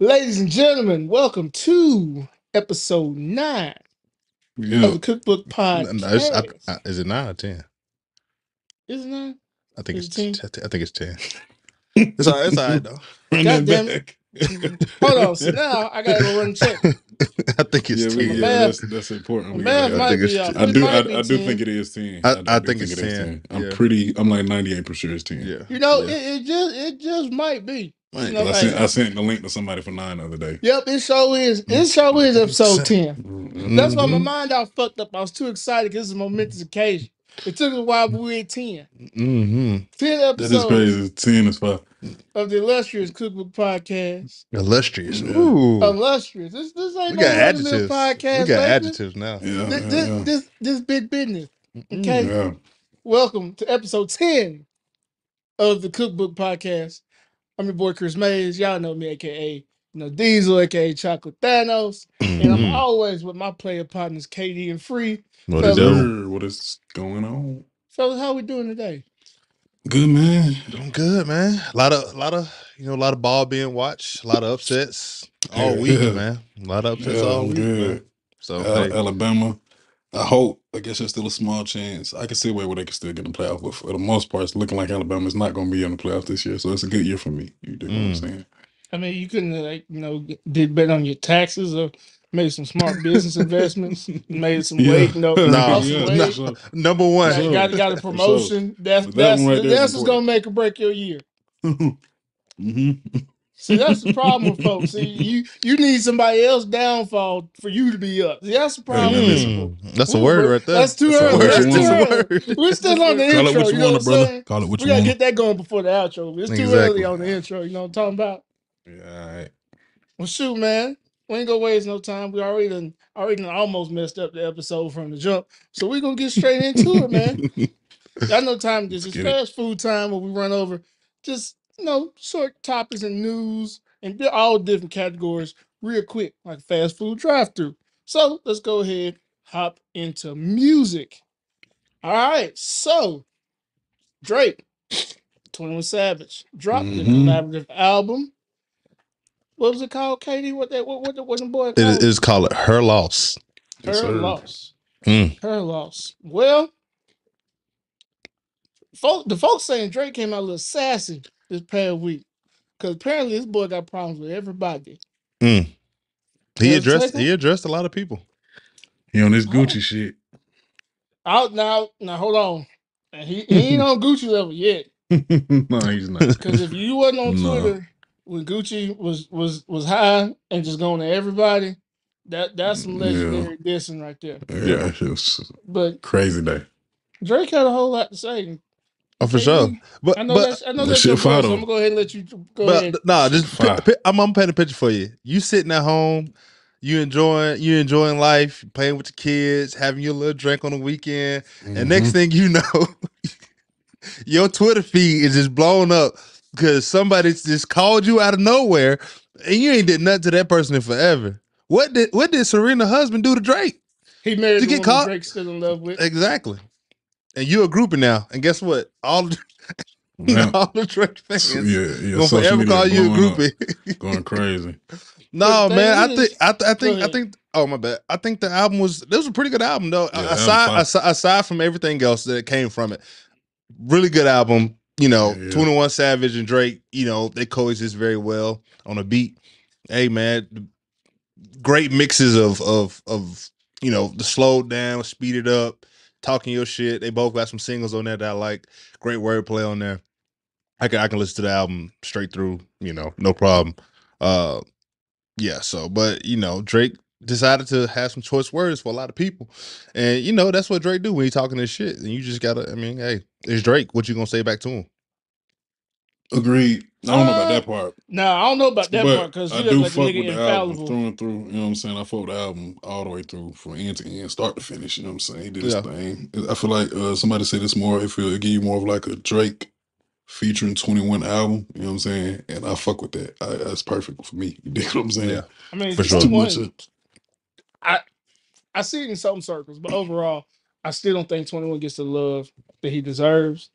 Ladies and gentlemen, welcome to episode 9 of Yeah. the Cookbook No, Podcast. is it 9 or 10? Is it 9? I think Is it it's 10? I think it's 10. It's all right though. Run God that damn it. back. Hold on. See, now I got to go run and check. I think it's Yeah, So my 10. math, that's important. my We gotta math I have might think that. be it's off, 10. but it might be I do 10. think it is 10. I I do think think it's it is 10. 10. Yeah. I'm like 98% sure it's 10. Yeah. You know, Yeah. it just might be. You Might know, be. Because hey, I sent the link to somebody for 9 the other day. yep, it sure is. It Mm. sure is episode 10. That's why my Mm-hmm. mind all fucked up. I was too excited because it's a momentous occasion. It took a while, but we're at 10. Mm-hmm. 10 That is episodes crazy. 10 is fine. of the illustrious Cookbook Podcast. Illustrious. Yeah. Ooh. Illustrious. This ain't We no got run of the mill adjectives. We podcast, got baby. adjectives now. Yeah. This, Yeah. this, Yeah. this, this big business. Mm. Okay. Yeah. Welcome to episode 10 of the Cookbook Podcast. I'm your boy Chris Mays. Y'all know me, aka Diesel, aka Chocolate Thanos. And I'm Mm-hmm. always with my player partners, KD and Free. What it Yes, Fellas, do? sir. What is going on? fellas, how we doing today? Good, man. Doing good, man. A lot of ball being watched. A lot of upsets all Yeah. week, Yeah. man. A lot of upsets Yeah. all I'm week, man. good. So hey, Alabama. I guess there's still a small chance. I can see a way where they can still get in the playoff, but for the most part, it's looking like Alabama's not going to be in the playoff this year. So it's a good year for me. You dig what I'm saying? I mean, you couldn't did bet on your taxes or made some smart business investments, made some Yeah. weight, no, lost some Yeah, for no, weight, sure. number For one. sure. got a For sure. promotion. That's But that that's one right there is that's what's gonna important. make or break your year. hmm See, that's the problem with folks. See, you need somebody else downfall for you to be up. See, that's the Hey, problem man, with listen. people. That's a Ooh, word bro, right there. that's too That's all early. what you That's too That's a want. early. word. We're still on the Call it intro. what You you know want, what I'm brother. saying? Call it what We you gotta want. get that going before the outro. It's too Exactly. early on the intro. You know what I'm talking about? Yeah, all right. Well, shoot, man. We ain't gonna waste no time. We already done almost messed up the episode from the jump. So we're gonna get straight into it, man. Y'all know time this Let's is get it. fast food time where we run over just short topics and news and all different categories real quick, like fast food drive-through. So let's go ahead, hop into music. All right, so Drake, 21 Savage, dropped the hmm collaborative album. What was it called, Katie? What the boy It called it? is called her loss. Yes, Her sir. loss. Mm. Her loss. Well, the folks saying Drake came out a little sassy this past week because apparently this boy got problems with everybody. Mm. He Has addressed taken he addressed a lot of people. He on this hold Gucci shit. out now. Hold on, and he ain't on Gucci level yet. No, he's not. Because if you wasn't on No. Twitter when Gucci was high and just going to everybody, that's some Yeah. legendary dissing right there. Yeah, it was But crazy day. Drake had a whole lot to say. Oh, for sure. KD, But I know but that's Shit your boy, fire so I'm though. gonna go ahead and let you go but ahead. nah, Shit just fire. I'm painting a picture for you. You sitting at home, you enjoying life, playing with your kids, having your little drink on the weekend, and next thing you know, your Twitter feed is just blown up because somebody just called you out of nowhere, and you ain't did nothing to that person in forever. What did Serena's husband do to Drake He married to the get woman caught? Drake's still in love with. Exactly. And you a groupie now, and guess what? All Yeah. all the Drake fans So, yeah, gonna social forever media call you a blowing up, groupie. going crazy. No, But the man. thing is, go I ahead. think. Oh my bad. I think the album was a pretty good album though. Yeah, album fire. Aside from everything else that came from it, really good album. You know, Yeah. 21 Savage and Drake. You know, they coexist very well on a beat. Hey man, great mixes of the slowed down, speeded up, talking your shit. They both got some singles on there that I like. Great wordplay on there. I can listen to the album straight through, no problem. Uh yeah, so but Drake decided to have some choice words for a lot of people. And that's what Drake do when he talking this shit. And you just gotta, hey, it's Drake. What you gonna say back to him? Agreed. I don't know about that part, Nah, I don't know about that part but because I you act do like the fuck nigga with the album infallible. through and through. You know what I'm saying? I fuck with the album all the way through from end to end, start to finish. You know what I'm saying? He did his Yeah. thing. I feel like somebody said it's more. It give you more of like a Drake featuring 21 album. You know what I'm saying? And I fuck with that. That's perfect for me. You dig what I'm saying? Yeah. I mean, For It's sure. too much. 21. I see it in some circles, but overall, I still don't think 21 gets the love that he deserves.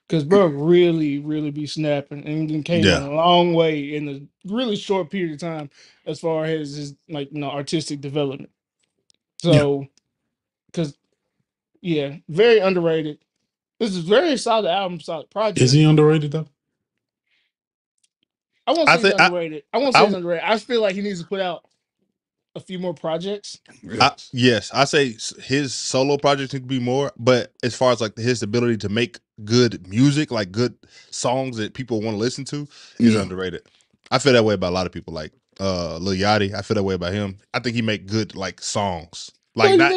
Because bro really, really be snapping and then came a long way in a really short period of time as far as his artistic development. So, because very underrated. This is very solid album, solid project. Is he underrated though? I won't say he's underrated. I won't say he's underrated. I feel like he needs to put out a few more projects. Yes, I say his solo projects need to be more, but as far as like his ability to make good music, like good songs that people want to listen to, is underrated. I feel that way about a lot of people, like Lil Yachty. I feel that way about him. I think he make good like songs, like not.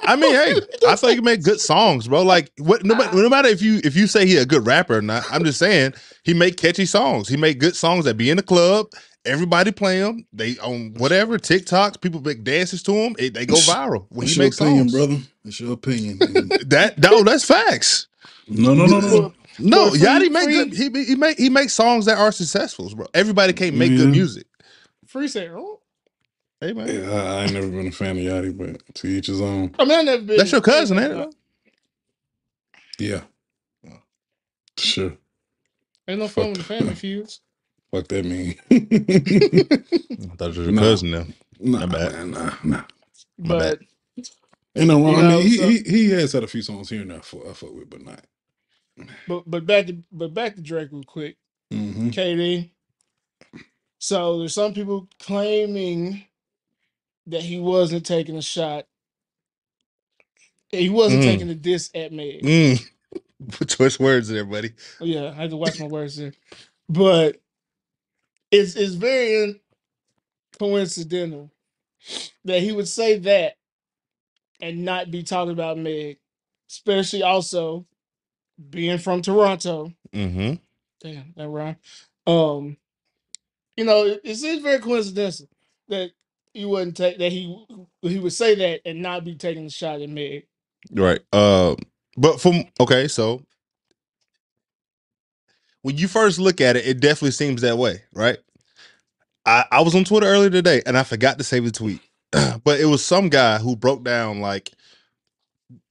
I mean, hey, I feel like he make good songs, bro. Like what? No matter if you say he a good rapper or not, I'm just saying he make catchy songs. He make good songs that be in the club. Everybody play them. They on whatever TikToks. People make dances to them. They go viral when he makes songs. Brother. It's your opinion. That's facts. No. Yachty make good. He makes songs that are successful, bro. Everybody can't make good music. Free sale. Hey man, I ain't never been a fan of Yachty, but to each his own. I mean, I never been. That's your cousin, ain't it? Yeah, sure. Ain't no fun with the family feuds. Fuck that mean. I thought it was your cousin now. Nah. But ain't no wrong. I mean, he has had a few songs here and there I fuck with, but not. But back to Drake real quick. KD. So there's some people claiming that he wasn't taking a shot. He wasn't taking a diss at Meg. Put choice words there, buddy. Yeah, I had to watch my words there. But it's very coincidental that he would say that and not be talking about Meg, especially also being from Toronto. Damn, that rhyme. It's very coincidental that he wouldn't take that he would say that and not be taking a shot at Meg. Right. But so when you first look at it, it definitely seems that way, right? I was on Twitter earlier today and I forgot to save the tweet. But it was some guy who broke down like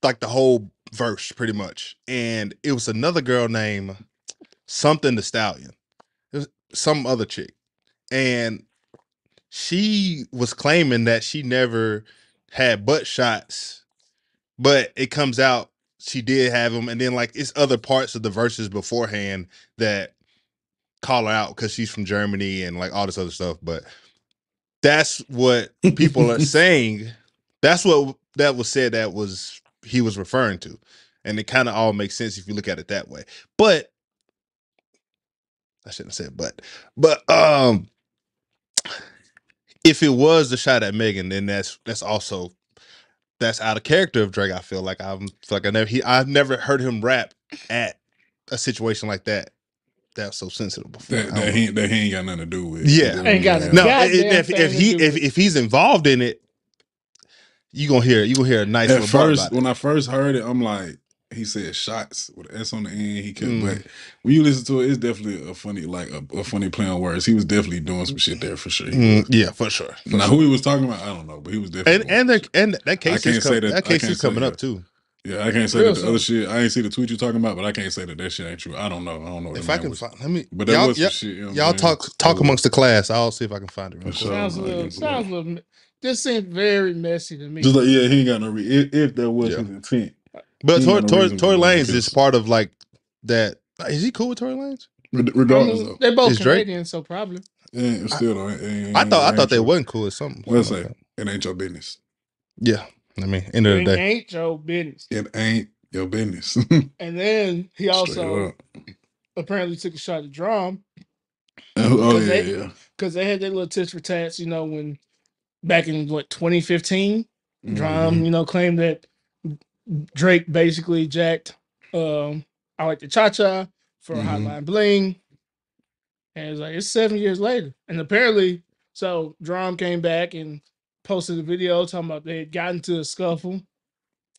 the whole verse pretty much. And it was another girl named something the Stallion. It was some other chick. And she was claiming that she never had butt shots, but it comes out she did have them. And then like it's other parts of the verses beforehand that call her out because she's from Germany and like all this other stuff. But that's what people are saying. That's what that was said that was he was referring to. And it kind of all makes sense if you look at it that way. But I shouldn't have said but if it was the shot at Megan, then that's also out of character of Drake. I feel like I've never heard him rap at a situation like that. That's so sensitive before. That he ain't got nothing to do with. Yeah, ain't got no. If he's involved in it, you gonna hear a nice. At first, when I first heard it, I'm like, he said shots with an S on the end. He could, but when you listen to it, it's definitely a funny, like a funny play on words. He was definitely doing some shit there for sure. Yeah, for sure. Now who he was talking about, I don't know, but he was definitely. And that case is coming up too. Yeah, I can't say that the other shit. I ain't see the tweet you talking about, but I can't say that shit ain't true. I don't know. If I can find, let me. But that was some shit. You know y'all talk amongst the class. I'll see if I can find it. Sounds a little. This seems very messy to me. Just like he ain't got no reason. If that was his intent. But Tory Lanez is part of like that. Is he cool with Tory Lanez? Regardless, though, they're both Canadian, so probably. Yeah, still though. I thought they wasn't cool or something. Let's say it ain't your business. Yeah, I mean, end of the day, it ain't your business. It ain't your business. And then he also apparently took a shot at Drum. Because they had their little tits for tats, when back in 2015, Drum, claimed that Drake basically jacked I Like the Cha-Cha for Hotline Bling. And it's 7 years later. And apparently, so Drum came back and posted a video talking about they had gotten to a scuffle.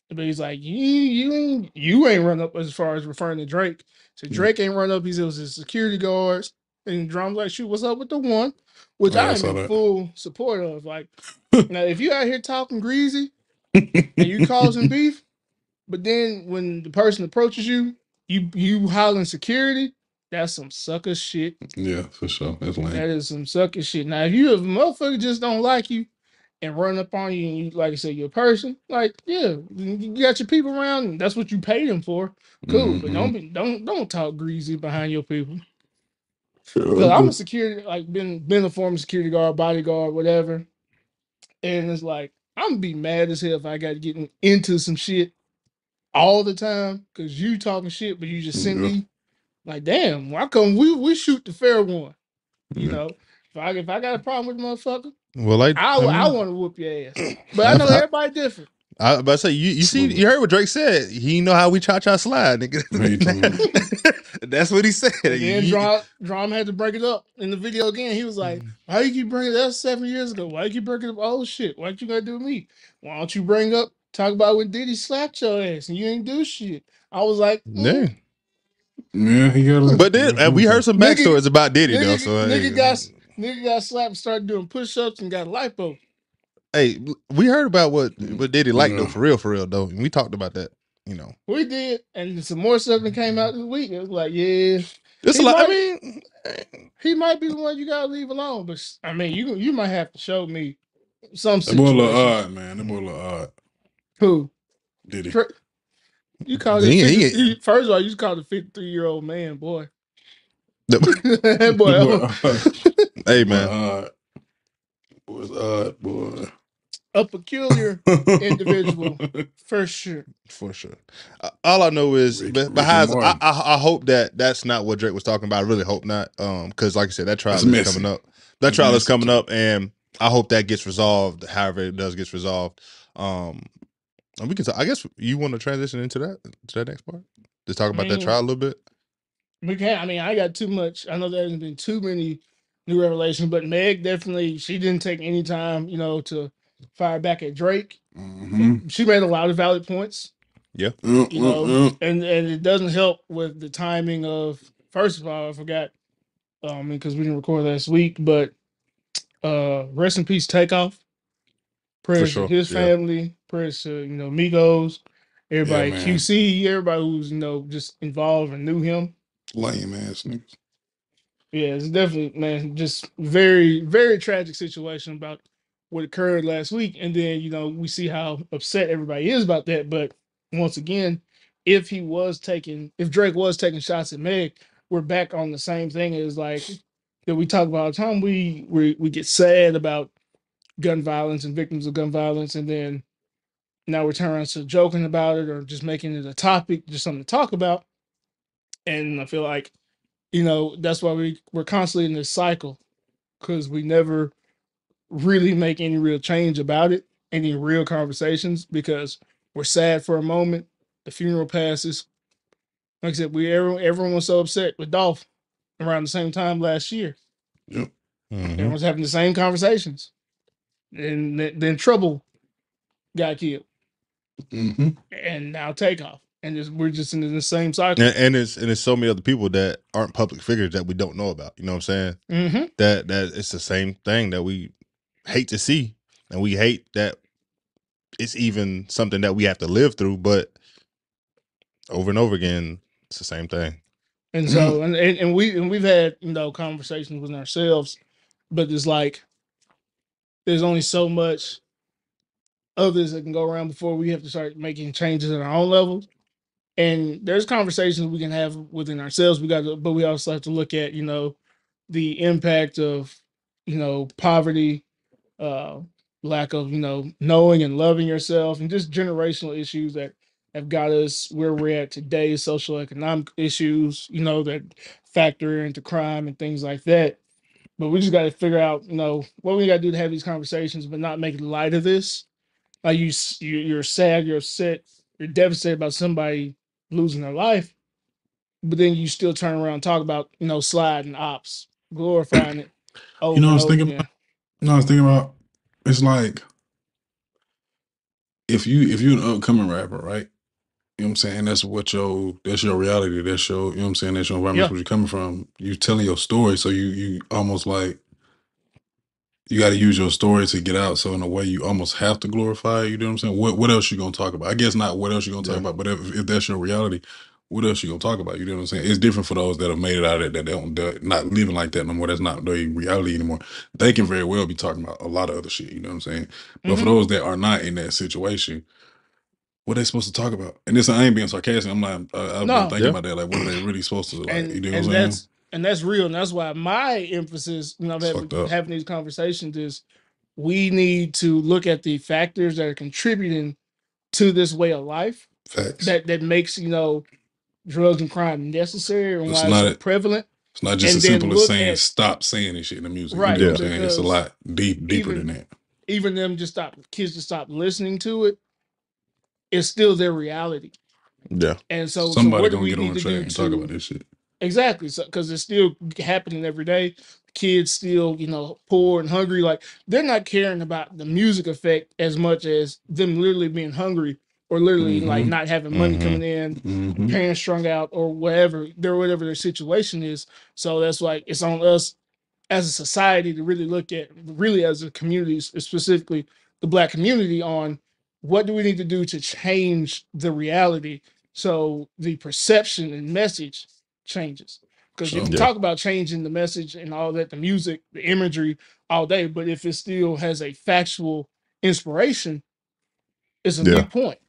But he's like, you ain't run up, as far as referring to Drake. So Drake ain't run up. He said it was his security guards. And Drum's like, shoot, what's up with the one? Which I am in full support of. Like, now, if you out here talking greasy and you causing beef, but then when the person approaches you You hollering security, that's some sucker shit. Yeah, for sure. That's That lame. is some sucker shit. Now, if a motherfucker just don't like you and run up on you and you, like I said, you're a person, like, yeah, you got your people around and that's what you paid them for. Cool. But Mm-hmm. don't talk greasy behind your people. Sure, Cause I'm a good. security, like been a former security guard, bodyguard, whatever. And it's like, I'm gonna be mad as hell if I got to get into some shit all the time because you talking shit, but you just sent Yeah. me. Like, damn, why come we shoot the fair one? You Yeah. know, if I got a problem with the motherfucker, Well, I mean, want to whoop your ass. But I know everybody different. I about to say you see Absolutely. you heard what Drake said. He know how we cha slide, nigga. How you talking about? That's what he said. And then Drum had to break it up in the video again. He was like, "Why you keep bringing that 7 years ago? Why you keep bringing up old shit? Why you gotta do me? Why don't you bring up talk about when Diddy slapped your ass and you ain't do shit?" I was like, Yeah. Yeah, he got a But then we heard some nigga, backstories about Diddy though. So nigga got slapped and started doing push-ups and got lipo. hey, we heard about what Diddy like though, Yeah. for real though. And we talked about that, you know. We did, and some more stuff that came out this week. It was like, yeah, It's a he lot. I might mean, he might be the one you gotta leave alone. But I mean, you might have to show me some That boy look situations. odd, man. That boy look odd. Who? Did he? You called it he 50. First of all, you called a 53-year-old man, boy. That That boy boy, odd. hey That boy man, odd. That boy's odd, boy. a peculiar individual for sure. for sure. All I know is, Rick and behind, Martin. I hope that that's not what Drake was talking about. I really hope not. Because like I said, that trial That's is messy. coming up. That's messy. And I hope that gets resolved. However it does gets resolved. And we can. I guess you want to transition into that next part. Just talk I about that mean, trial a little bit. we can't. I mean, I got too much. I know there hasn't been too many new revelations, but Meg definitely she didn't take any time, to fire back at Drake. Mm-hmm. She made a lot of valid points, Yeah, and it doesn't help with the timing of. First of all, I forgot, because we didn't record last week, but rest in peace, Takeoff. for Prayers to sure. his Yeah, family. Prayers to Migos, Yeah, everybody at man. QC, everybody who's just involved and knew him. Lame ass niggas. Yeah, it's definitely, man, just very, very tragic situation about what occurred last week. And then, we see how upset everybody is about that. But once again, if Drake was taking shots at Meg, we're back on the same thing as like that we talk about all the time. We get sad about gun violence and victims of gun violence, and then now we're turning to joking about it or just making it a topic, just something to talk about. And I feel like, that's why we're constantly in this cycle because we never really make any real change about it, any real conversations, because we're sad for a moment. The funeral passes. Like I said, everyone was so upset with Dolph around the same time last year. Yep. Everyone's having the same conversations, and then Trouble got killed, Mm-hmm. and now Takeoff, and we're just in the same cycle. and it's so many other people that aren't public figures that we don't know about. You know what I'm saying? Mm-hmm. That it's the same thing that we hate to see, and we hate that it's even something that we have to live through. But over and over again, it's the same thing. And so, we've had conversations with ourselves, but it's like there's only so much others that can go around before we have to start making changes at our own levels. And there's conversations we can have within ourselves. But we also have to look at the impact of poverty, uh, lack of knowing and loving yourself, and just generational issues that have got us where we're at today. Social economic issues, that factor into crime and things like that. But we just got to figure out, what we got to do to have these conversations, but not make light of this. Like you're sad, you're upset, you're devastated about somebody losing their life, but then you still turn around and talk about sliding ops, glorifying it You know over what I and was over thinking again. about? You know what I was thinking about? It's like if you're an upcoming rapper, right? You know what I'm saying? That's your reality. That's your, you know what I'm saying? That's your environment. Yeah, That's where you're coming from. You telling your story. So you almost like you got to use your story to get out. So in a way, you almost have to glorify it. You know what I'm saying? What else you gonna talk about? I guess not. What else you gonna talk Yeah. about? But if that's your reality, what else you gonna talk about? You know what I'm saying? It's different for those that have made it out of it, that they're not living like that no more. That's not their reality anymore. They can very well be talking about a lot of other shit. You know what I'm saying? But for those that are not in that situation, what they supposed to talk about? And this, I ain't being sarcastic. I'm not. I've been No, thinking about that. Like, what are they really supposed to like? You know what I'm saying? that's real, and that's why my emphasis, It's fucked up. having these conversations is we need to look at the factors that are contributing to this way of life Facts. that makes drugs and crime necessary and It's why it's so not. prevalent. It's not just And as then simple as look saying at stop saying this shit in the music. You right know what I'm saying? It's a because lot deeper than that. even them just kids to stop listening to it, it's still their reality. Yeah. And so Somebody what do gonna we get on need the to track do and talk about to this shit. exactly because it's still happening every day. Kids still poor and hungry, like they're not caring about the music effect as much as them literally being hungry or literally like not having money coming in, parents strung out or whatever their situation is. So that's like it's on us as a society to really look at, really as a community, specifically the Black community, on what do we need to do to change the reality so the perception and message changes. Because you So can talk about changing the message and all that, the music, the imagery, all day, but if it still has a factual inspiration, it's a Yeah. mute point.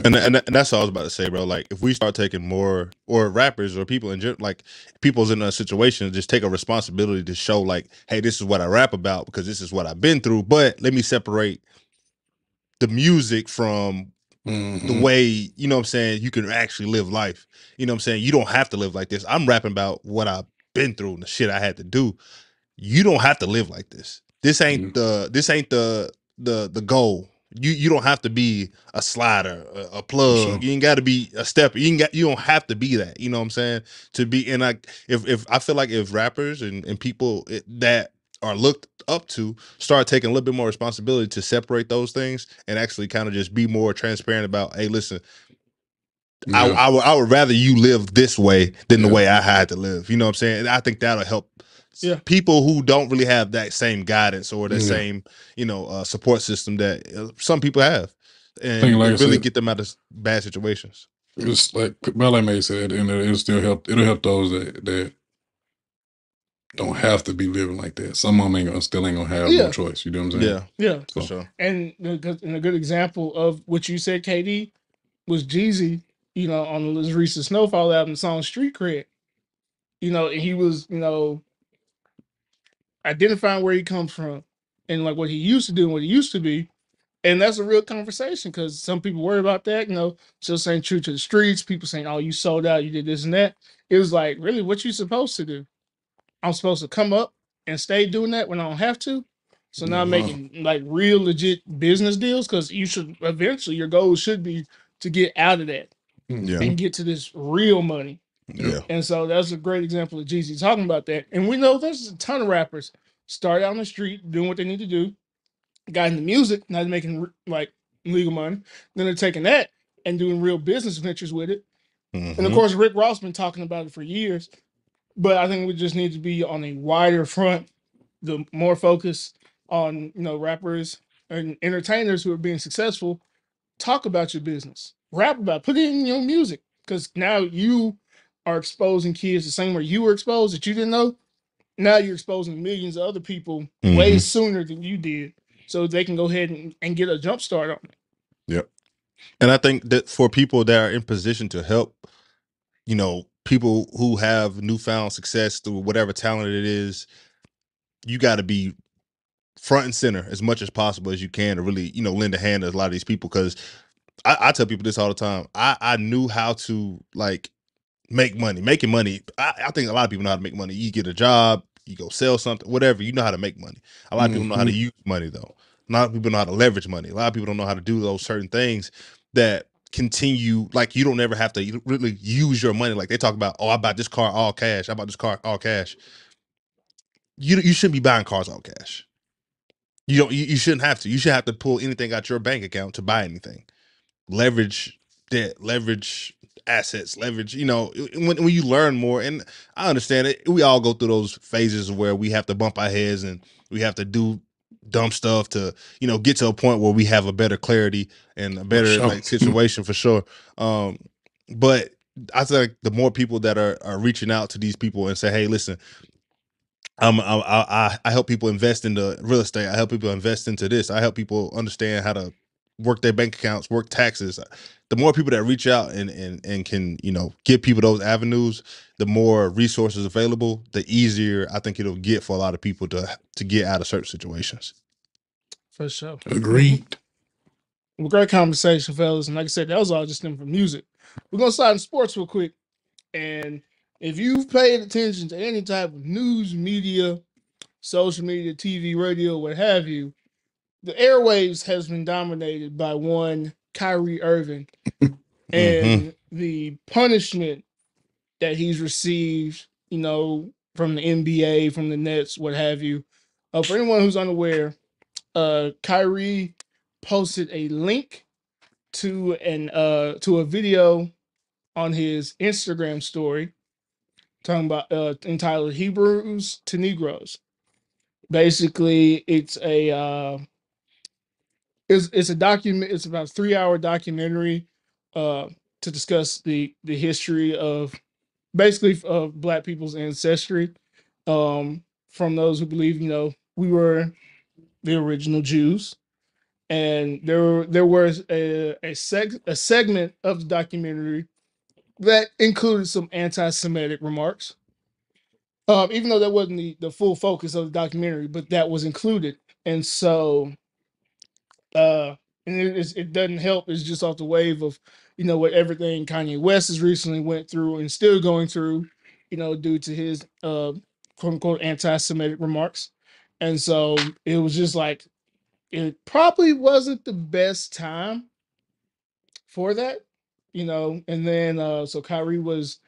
And that's all I was about to say, bro. Like, if we start taking more, or rappers or people in general, like people's in a situation, just take a responsibility to show, like, hey, this is what I rap about because this is what I've been through. But let me separate the music from the way, you know what I'm saying, you can actually live life. You know what I'm saying? You don't have to live like this. I'm rapping about what I've been through and the shit I had to do. You don't have to live like this. This ain't the goal. You don't have to be a slider, a plug. sure. You ain't got to be a stepper. You don't have to be that. You know what I'm saying? To be, and like if I feel like if rappers and people that are looked up to start taking a little bit more responsibility to separate those things and actually kind of just be more transparent about, hey, listen, Yeah. I would rather you live this way than the way I had to live. You know what I'm saying? And I think that'll help people who don't really have that same guidance or that same, support system that some people have, and like I really said, get them out of bad situations. It's like Ballet May said, and it'll still help. It'll help those that don't have to be living like that. Some of them still ain't gonna have no choice. You know what I'm saying? Yeah, for sure. And a good example of what you said, KD, was Jeezy, on his recent Snowfall album, the song Street Cred. And he was, identifying where he comes from and like what he used to do and what he used to be. And that's a real conversation because some people worry about that, still saying true to the streets, people saying, oh, you sold out, you did this and that. It was like, really, what you supposed to do? I'm supposed to come up and stay doing that when I don't have to. So now I'm making like real legit business deals because you should eventually, your goal should be to get out of that and get to this real money. Yeah. And so that's a great example of Jeezy talking about that. And we know there's a ton of rappers start out on the street doing what they need to do, got into music, now they're making like legal money. Then they're taking that and doing real business ventures with it. And of course, Rick Ross been talking about it for years. But I think we just need to be on a wider front, the more focus on rappers and entertainers who are being successful. Talk about your business, rap about, put it in your music, because now you are exposing kids the same way you were exposed that you didn't know. Now you're exposing millions of other people way sooner than you did, so they can go ahead and get a jump start on it. Yep. And I think that for people that are in position to help, people who have newfound success through whatever talent it is, you got to be front and center as much as possible as you can to really, lend a hand to a lot of these people. Because I tell people this all the time. I knew how to like make money. Making money, I think a lot of people know how to make money. You get a job, you go sell something, whatever, you know how to make money. A lot of people know how to use money, though. A lot of people know how to leverage money. A lot of people don't know how to do those certain things that continue, like you don't ever have to really use your money. Like they talk about, oh, I bought this car all cash. I bought this car all cash. You shouldn't be buying cars all cash. You shouldn't have to. You should have to pull anything out your bank account to buy anything. Leverage debt, leverage assets, leverage, when you learn more. And I understand it. We all go through those phases where we have to bump our heads and we have to do dumb stuff to, get to a point where we have a better clarity and a better like situation for sure. But I think the more people that are reaching out to these people and say, hey, listen, I help people invest into real estate. I help people invest into this. I help people understand how to work their bank accounts, work taxes. The more people that reach out and can, you know, give people those avenues, the more resources available, the easier I think it'll get for a lot of people to get out of certain situations. For sure. Agreed. Well, great conversation, fellas. And like I said, that was all just them from music. We're gonna slide in sports real quick. And if you've paid attention to any type of news, media, social media, TV, radio, what have you, the airwaves has been dominated by one Kyrie Irving and the punishment that he's received, you know, from the NBA, from the Nets, what have you. For anyone who's unaware, Kyrie posted a link to a video on his Instagram story talking about entitled Hebrews to Negroes. Basically, it's a document. It's about a 3-hour documentary uh, to discuss the history of basically of Black people's ancestry, from those who believe, you know, we were the original Jews. And there was a segment of the documentary that included some anti-Semitic remarks. Even though that wasn't the full focus of the documentary, but that was included. And so uh and it doesn't help. It's just off the wave of, you know, what everything Kanye West has recently went through and still going through, you know, due to his quote unquote anti-Semitic remarks. And so it was just like, it probably wasn't the best time for that, you know. And then so Kyrie was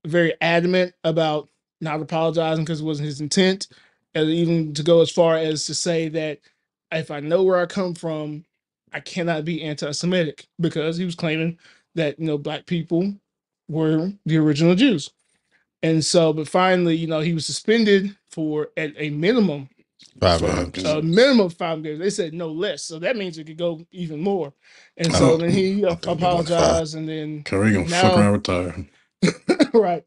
very adamant about not apologizing because it wasn't his intent, and even to go as far as to say that if I know where I come from, I cannot be anti-Semitic, because he was claiming that, you know, Black people were the original Jews. And so, but finally, you know, he was suspended for at a minimum 5 5 games. a games. minimum of 5 games. They said no less, so that means it could go even more. And I so don't. then he I think it'll be like 5. apologized, and then Kyrie gonna fuck now, around retire. right.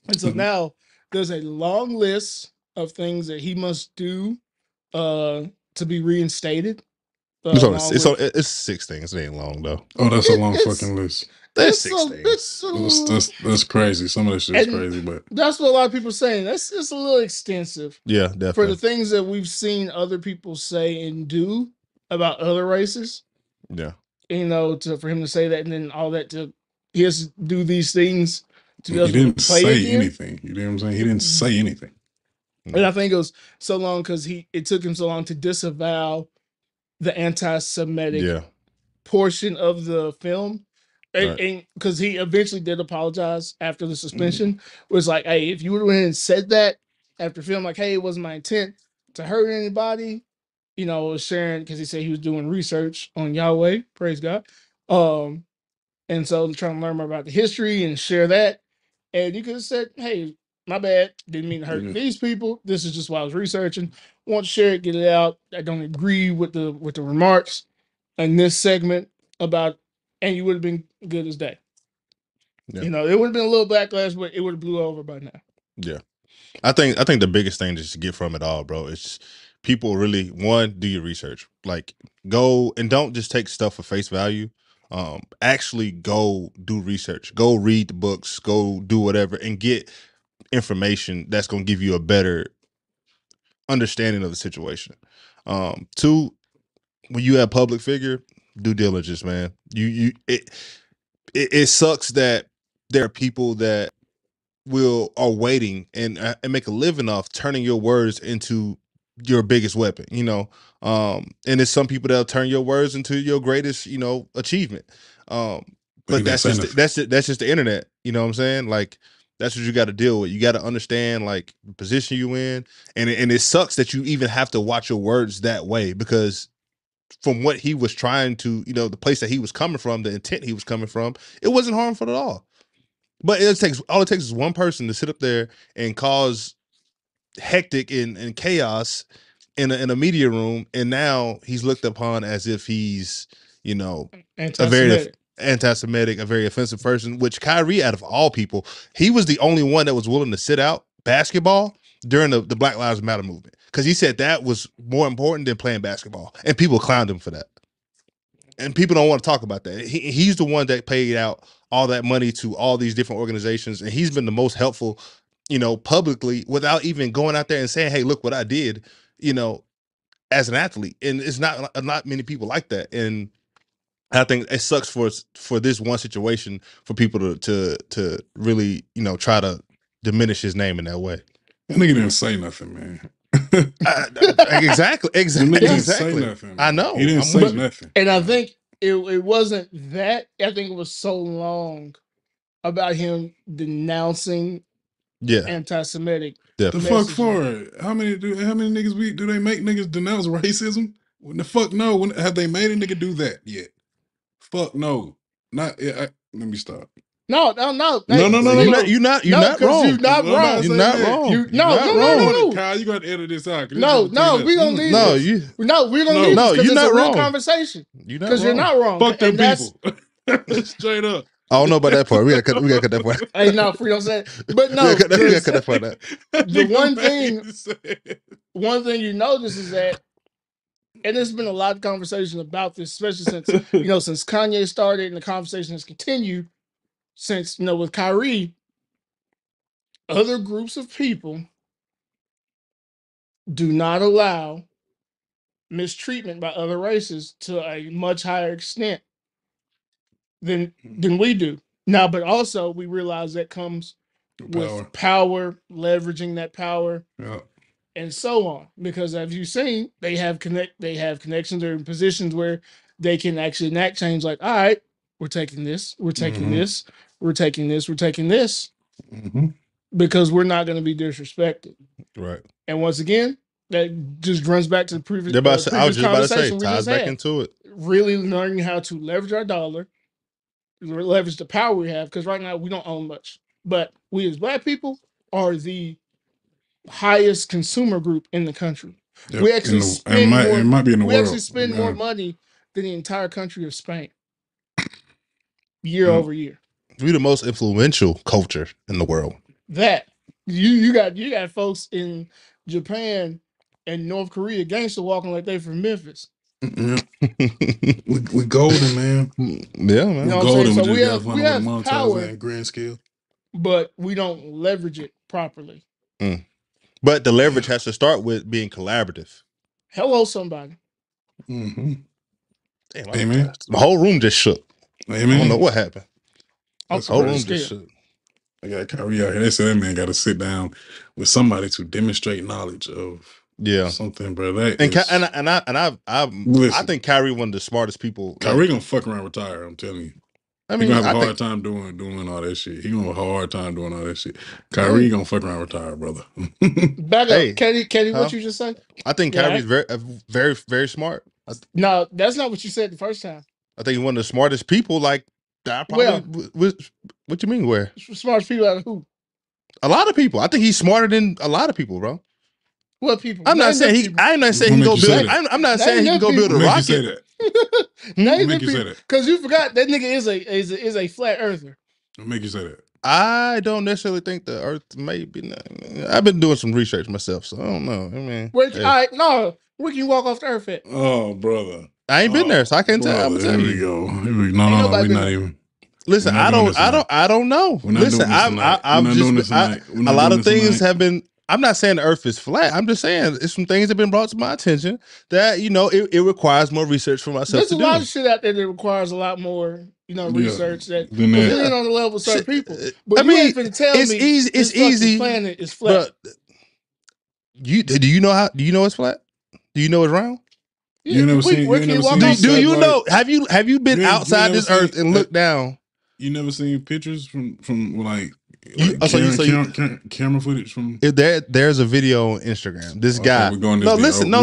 And so now there's a long list of things that he must do to be reinstated. Along with It's 6 things. It ain't long though. Oh, that's a long it's fucking list. There's it's 6 a things. That's crazy. Some of this shit's and crazy, but that's what a lot of people are saying. That's just a little extensive Yeah, for the definitely. things that we've seen other people say and do about other races. Yeah. You know, for him to say that, and then all that, to he has to do these things to be he able to didn't play say again. anything. You know what I'm saying? He didn't say anything. And I think it was so long because it took him so long to disavow the anti-Semitic Yeah. portion of the film. Right. And because he eventually did apologize after the suspension, was like, hey, if you would have went and said that after film, like, hey, it wasn't my intent to hurt anybody, you know, sharing, because he said he was doing research on Yahweh, praise God. And so trying to learn more about the history and share that. And you could have said, hey, my bad, didn't mean to hurt Yeah. these people. This is just what I was researching. Want to share it, get it out. I don't agree with the remarks in this segment about, and you would have been good as day. Yeah. You know, it would have been a little backlash, but it would have blew over by now. Yeah. I think the biggest thing that you get from it all, bro, is people really, one, do your research. Like, go and don't just take stuff for face value. Actually go do research. Go read the books, go do whatever, and get information that's gonna give you a better understanding of the situation. Two, when you have public figure, due diligence, man. It sucks that there are people that are waiting and make a living off turning your words into your biggest weapon, you know. And it's some people that'll turn your words into your greatest, you know, achievement. But he But didn't say nothing. that's just the internet, you know what I'm saying? Like, that's what you got to deal with. You got to understand like the position you in, and it sucks that you even have to watch your words that way, because from what he was trying to, you know, the place that he was coming from, the intent he was coming from, it wasn't harmful at all. But all it takes is one person to sit up there and cause hectic and chaos in a media room, and now he's looked upon as if he's, you know, a very Anti-Semitic. anti-Semitic, a very offensive person, which Kyrie, out of all people, he was the only one that was willing to sit out basketball during the Black Lives Matter movement. Because he said that was more important than playing basketball. And people clowned him for that. And people don't want to talk about that. He's the one that paid out all that money to all these different organizations. And he's been the most helpful, publicly, without even going out there and saying, hey, look what I did, as an athlete. And it's not many people like that. And I think it sucks for this one situation for people to really, try to diminish his name in that way. That nigga didn't say nothing, man. Exactly. The nigga didn't say nothing. I know. He didn't say nothing. And I think it wasn't that. I think it was so long about him denouncing anti-Semitic. The fuck for it? How many niggas do they make niggas denounce racism? When the fuck no? When have they made a nigga do that yet? Fuck no. Not. Let me stop. No. You're not wrong. You're not wrong. You're not wrong. No. Kyle, you got to edit this out. No, we're gonna leave this. We're gonna leave this because it's a real conversation. Because you're not wrong. Fuck them people. Straight up. I don't know about that part. We gotta cut that part. Hey, no, free don't say it. But no, we gotta cut that part out. The one thing you notice is that, and there's been a lot of conversation about this, especially since since Kanye started, and the conversation has continued since with Kyrie. Other groups of people do not allow mistreatment by other races to a much higher extent than we do now. But also, we realize that comes with power, leveraging that power, and so on. Because as you've seen, they have connections or in positions where they can actually enact change. Like, all right, we're taking this, we're taking this, we're taking this, we're taking this, because we're not going to be disrespected. Right. And once again, that just runs back to the previous. I was just about to say, ties back into it. Really learning how to leverage our dollar, leverage the power we have, because right now we don't own much. But we as Black people are the highest consumer group in the country. Yep. We actually spend more money than the entire country of Spain year over year. We're the most influential culture in the world. That you got folks in Japan and North Korea gangster walking like they from Memphis. We golden, man. Yeah, man. Golden. So we have power at grand scale, but we don't leverage it properly. But the leverage has to start with being collaborative. Hello, somebody. Damn, amen. The whole room just shook. Amen. I don't know what happened. The whole room just shook. I got Kyrie out here. They said that man got to sit down with somebody to demonstrate knowledge of something, bro. I think Kyrie one of the smartest people. Kyrie gonna fuck around retire. I'm telling you. I mean, he gonna have a hard time doing all that shit. He gonna have a hard time doing all that shit. Kyrie gonna fuck around retire, brother. Back up, Kenny. What you just say? I think Kyrie's very, very smart. No, that's not what you said the first time. I think he's one of the smartest people. Like that probably. What you mean? Where smartest people out of who? A lot of people. I think he's smarter than a lot of people, bro. What people? I'm not saying he can go build. I'm not saying he can go build a rocket. Because you forgot that nigga is a flat earther. What make you say that? I don't necessarily think the Earth may be. I've been doing some research myself, so I don't know. I mean, where can you walk off the Earth at? Oh, brother, I ain't been there, so I can't tell. Here we go. No, we're not even. Listen, I don't know. Listen, I'm just a lot of things have been. I'm not saying the Earth is flat. I'm just saying it's some things that have been brought to my attention that it requires more research for myself. There's a lot of shit out there that requires a lot more, research that really on the level of certain people. But you ain't finna tell me easy. It's easy. Planet is flat. But do you know it's flat? Do you know it's round? Yeah, you never seen. Do you know? Have you been outside this Earth and looked down? You never seen pictures from like camera footage from? There's a video on Instagram. This guy. Listen. No.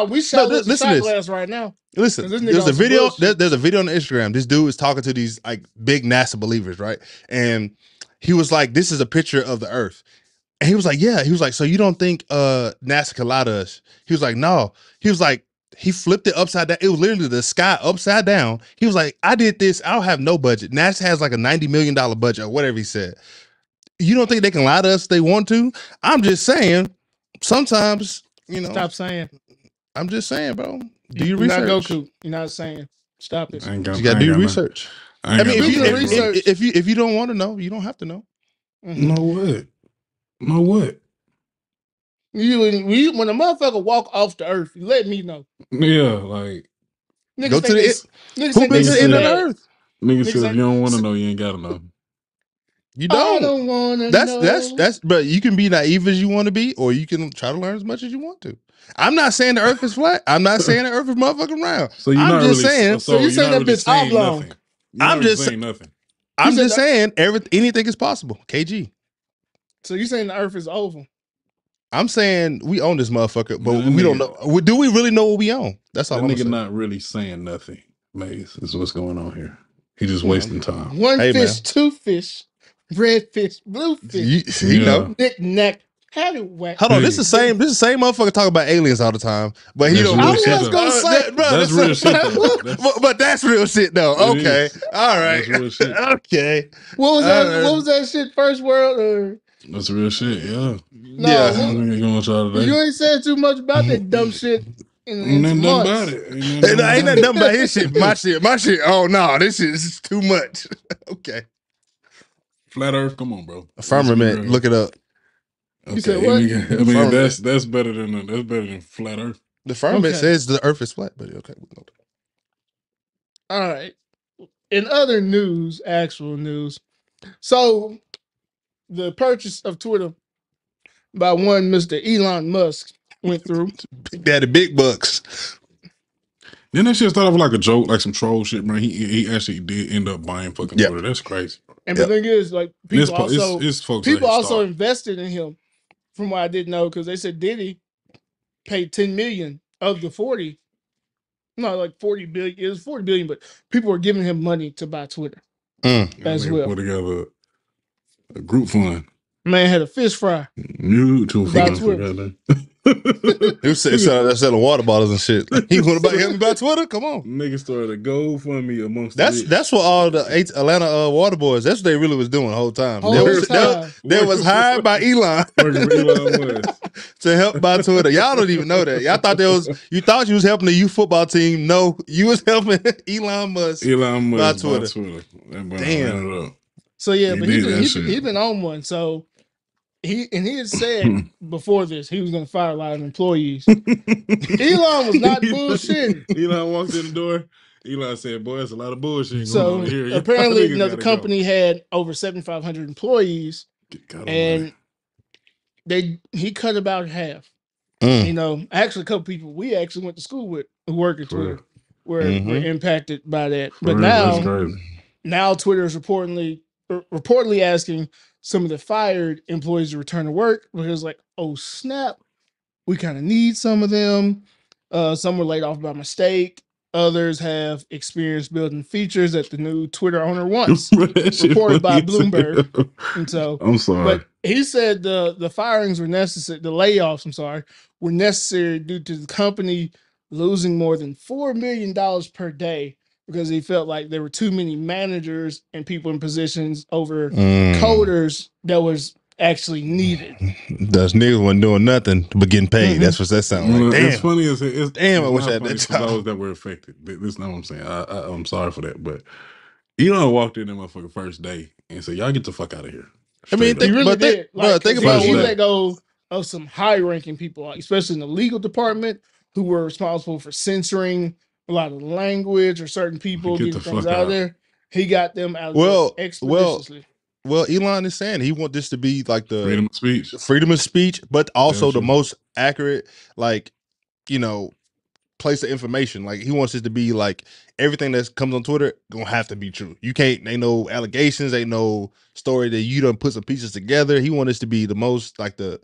We shot shot glass right now. Listen, there's a video. There's a video on Instagram. This dude is talking to these like big NASA believers, right? And he was like, "This is a picture of the Earth." And he was like, "Yeah." He was like, "So you don't think NASA could lie to us?" He was like, "No." He was like, He flipped it upside down. It was literally the sky upside down. He was like, I did this. I don't have no budget. NASA has like a $90 million budget or whatever he said. You don't think they can lie to us if they want to? I'm just saying, sometimes, Stop saying. I'm just saying, bro. Do your You're not research. Goku. You're not saying. Stop it. You gotta do your research. I mean, if you don't want to know, you don't have to know. Know what? Know what? When a motherfucker walk off the earth, you let me know. Yeah, like niggas go to the niggas who been to the end of the earth? Niggas said if you don't want to know, you ain't gotta know. You don't. I don't want to know. That's. But you can be naive as you want to be, or you can try to learn as much as you want to. I'm not saying the Earth is flat. I'm not saying the Earth is motherfucking round. So you're not just really saying. So you're saying that bitch oblong. I'm just saying nothing. I'm just saying anything is possible. KG. So you're saying the Earth is oval? I'm saying we own this motherfucker, but we don't know. Do we really know what we own? That's all I'm saying. Nigga not really saying nothing. Maze is what's going on here. He just wasting time. One fish, two fish, red fish, blue fish. You know, knick knack. Hold on, this is the same motherfucker talking about aliens all the time, but he don't. I was gonna say, bro, that's real shit though. But that's real shit though. Okay, all right, that's real shit. Okay. What was that? What was that shit? First world or? That's real shit. Yeah. No, you ain't said too much about that dumb shit. Ain't nothing dumb about it. Ain't nothing dumb about his shit. My shit. Oh no, this shit is too much. Okay. Flat Earth, come on, bro. Firmament, look it up. Okay. You said what? I mean, that's better than Flat Earth. The firmament says the Earth is flat, but okay. All right. In other news, actual news, so the purchase of Twitter by one Mr. Elon Musk went through. Big Daddy Big Bucks. Then that shit started off like a joke, like some troll shit, man. He actually did end up buying fucking Twitter. That's crazy. And the thing is, like, people also invested in him, from what I didn't know, because they said Diddy paid 10 million of the 40. No, like 40 billion. It was 40 billion, but people were giving him money to buy Twitter as well. Put together a group fund. Man had a fish fry. Mutual fund. He was selling water bottles and shit. He want to help me buy Twitter? Come on. Niggas started a GoFundMe amongst that's what all the Atlanta water boys, that's what they really was doing the whole time. They was hired by Elon to help buy Twitter. Y'all don't even know that. Y'all thought you thought you was helping the youth football team. No, you was helping Elon Musk buy Twitter. Damn. So yeah, but he been on one. So he had said before this he was going to fire a lot of employees. Elon was not bullshitting. Elon walked in the door. Elon said, "Boy, that's a lot of bullshit going on here." Apparently, the company had over 7,500 employees, and he cut about half. Actually, a couple people we actually went to school with who work at Twitter were impacted by that. But now Twitter is reportedly asking some of the fired employees to return to work because, like, oh snap, we kind of need some of them. Some were laid off by mistake. Others have experience building features that the new Twitter owner wants, reported by Bloomberg. And so, I'm sorry, but he said the firings were necessary. The layoffs, I'm sorry, were necessary due to the company losing more than $4 million per day because he felt like there were too many managers and people in positions over coders that was actually needed. Those niggas wasn't doing nothing but getting paid. That's what that sounds like. Damn. It's funny as I wish I had that job. Those that were affected. This is not what I'm saying. I'm sorry for that, but Elon walked in that motherfucker first day and said, "Y'all get the fuck out of here." I mean, he really did. Think about it. He let go of some high-ranking people, especially in the legal department, who were responsible for censoring a lot of the language or certain people getting things out of there. He got them out of there expeditiously. Well, Elon is saying he wants this to be like the freedom of speech, but also the most accurate, like, place of information. Like, he wants it to be like everything that comes on Twitter gonna have to be true. You can't, ain't no allegations, ain't no story that you done put some pieces together. He wants this to be the most, like, the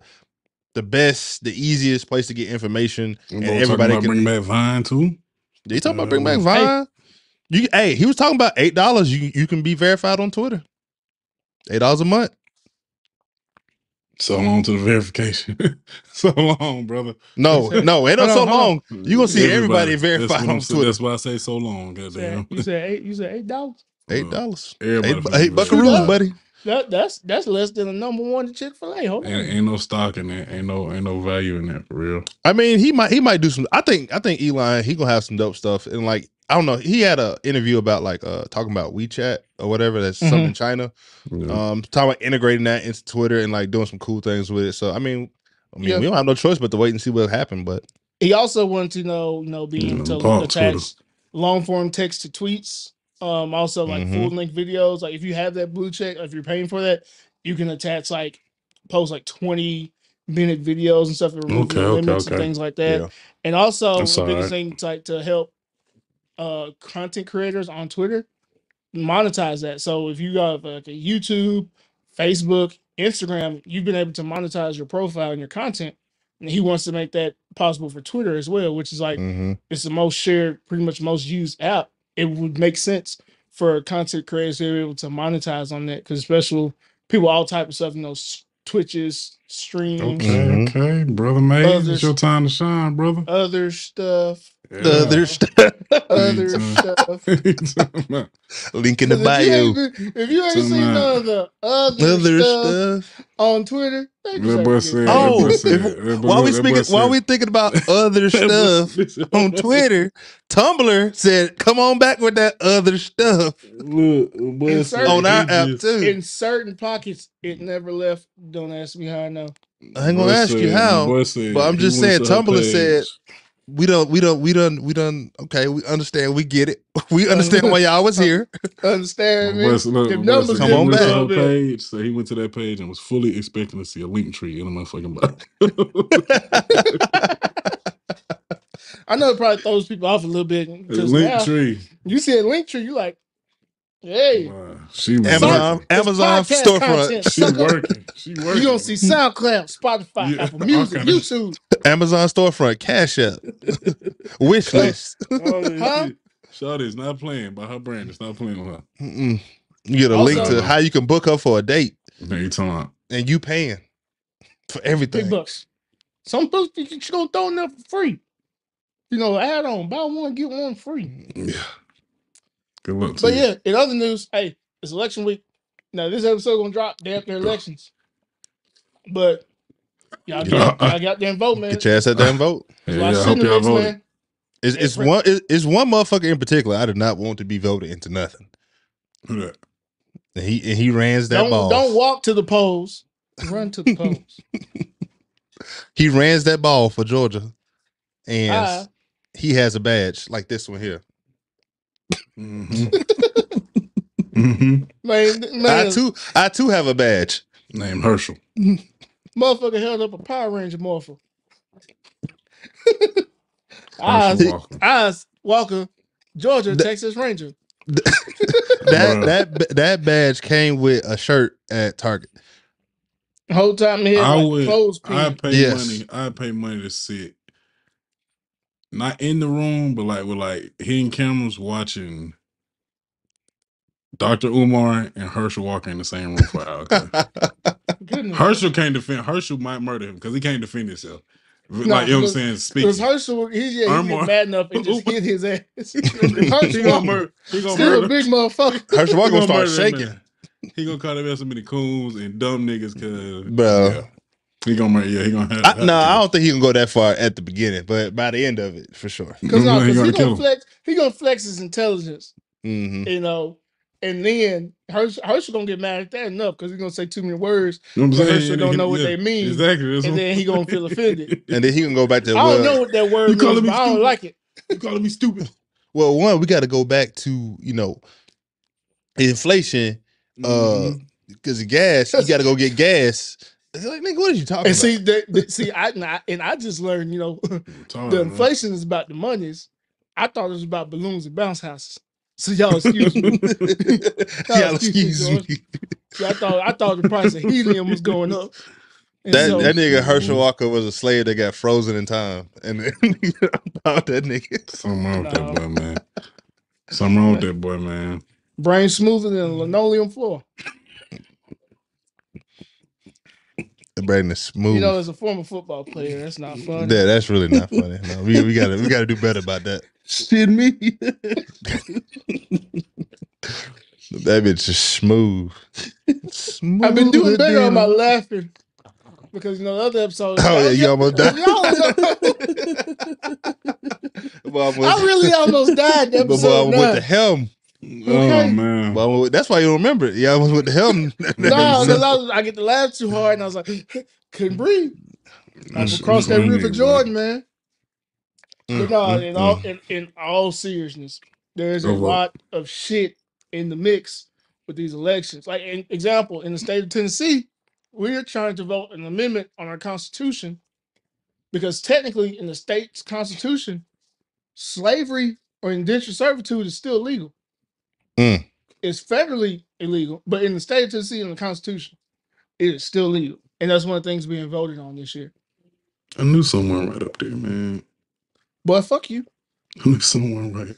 best, the easiest place to get information, and everybody can bring back Vine too. They talking about bring back Vine. He was talking about $8. You can be verified on Twitter. $8 a month. So long to the verification. So long, brother. No, ain't no Hold so on, hold on. long. You gonna see everybody verified on Twitter. That's why I say so long. Goddamn. You said $8. $8. Everybody finna Eight be buckaroos, verified. buddy. That's less than a number one Chick-fil-A. Hold on. Ain't no stock in that. Ain't no value in that for real. I mean, he might do some. I think Elon, he gonna have some dope stuff. And like, I don't know, he had a interview about like talking about WeChat or whatever. That's something in China. Yeah. Talking about integrating that into Twitter and like doing some cool things with it. So I mean, Yeah. we don't have no choice but to wait and see what happened. But He also wanted to be able to attach long form text to tweets. Also like full length videos. Like if you have that blue check, if you're paying for that, you can attach like post like 20-minute videos and stuff to remove your limits and things like that. Yeah. And also That's the biggest all thing to help content creators on Twitter monetize that. So if you got like a YouTube, Facebook, Instagram, you've been able to monetize your profile and your content. And he wants to make that possible for Twitter as well, which is like it's the most shared, pretty much most used app. It would make sense for content creators to be able to monetize on that because especially people all type of stuff, Twitches, streams, Okay, brother Maze, it's your time to shine, brother. other stuff. Other stuff. Link in the bio. If you ain't seen none of the other stuff on Twitter, while we thinking about other stuff on Twitter, Tumblr said, "Come on back with that other stuff." On our app too. In certain pockets, it never left. Don't ask me how I know. I ain't gonna ask you how, but I'm just saying. Tumblr said, "We don't. Okay, we understand. We get it. We understand why y'all was here. Understand me? The numbers come on back. Page, so he went to that page and was fully expecting to see a link tree in a motherfucking box. I know it probably throws people off a little bit. Link tree. You see a link tree, you like, hey, Amazon storefront. She working. You gonna see SoundCloud, Spotify, Apple Music, YouTube, Amazon storefront, Cash App, wish list. Shawty's not playing by her brand. It's not playing on her. You get a link to how you can book her for a date. And you paying for everything. Big bucks. Some folks you gonna throw in there for free. Add on, buy one, get one free. Yeah. Good luck to But you. yeah, in other news, hey, it's election week. Now this episode gonna drop day after elections. But y'all got there and vote, man. Get your ass out there and vote. I hope y'all vote. It's one motherfucker in particular I did not want to be voted into nothing. Who that? And he rans that ball. Don't walk to the polls. Run to the polls. He rans that ball for Georgia. And he has a badge like this one here. Man, I too have a badge named Herschel. Motherfucker held up a Power Ranger morphle. Walker, Georgia, Texas Ranger. That badge came with a shirt at Target. The whole time he had clothes. I pay money to sit not in the room, but with hidden cameras watching Dr. Umar and Herschel Walker in the same room for hours. Herschel can't defend. Herschel might murder him because he can't defend himself. You know what I'm saying? Speaking. Because Herschel, he get mad enough and just hit his ass. He gonna murder. Still a big motherfucker. Herschel Walker gonna start shaking. He gonna call them so many coons and dumb niggas because he gonna murder. Yeah, he gonna have. I don't think he can go that far at the beginning, but by the end of it, for sure. Because he gonna flex his intelligence. And then Herschel gonna get mad at that enough because he's gonna say too many words. Herschel don't know what they mean. Exactly. And then he gonna feel offended. And then he can go back to I don't know what that word means, but I don't like it. You calling me stupid. Well, one, we gotta go back to, inflation. Because of gas, you gotta go get gas. It's like, nigga, what are you talking about? I just learned, the inflation is about the monies. I thought it was about balloons and bounce houses. So y'all excuse me. Y'all excuse me. See, I thought the price of helium was going up. That nigga Herschel Walker was a slave that got frozen in time. And about that nigga. Something wrong with that boy, man. Something wrong with that boy, man. Brain smoother than a linoleum floor. Brandon is smooth. You know, as a former football player, that's not funny. Yeah, that's really not funny. No, we gotta do better about that. Shit me. That bitch is smooth. I've been doing Smoother better on my than- laughing because, you know, the other episodes. Oh yeah, you almost died. Y'all know. I really almost died the episode with the 9. helm. Oh man. Well, that's why you don't remember it. Yeah, I was with the helm. No, because I get to laugh too hard, and I was like, couldn't breathe. I'm across that River Jordan, man. But no, in all seriousness, there's a lot of shit in the mix with these elections. Like, an example, in the state of Tennessee, we're trying to vote an amendment on our Constitution because technically, in the state's Constitution, slavery or indentured servitude is still legal. It's federally illegal, but in the state of Tennessee, in the Constitution, it is still legal. And that's one of the things being voted on this year. I knew someone right up there, man. Boy, fuck you. I knew someone right.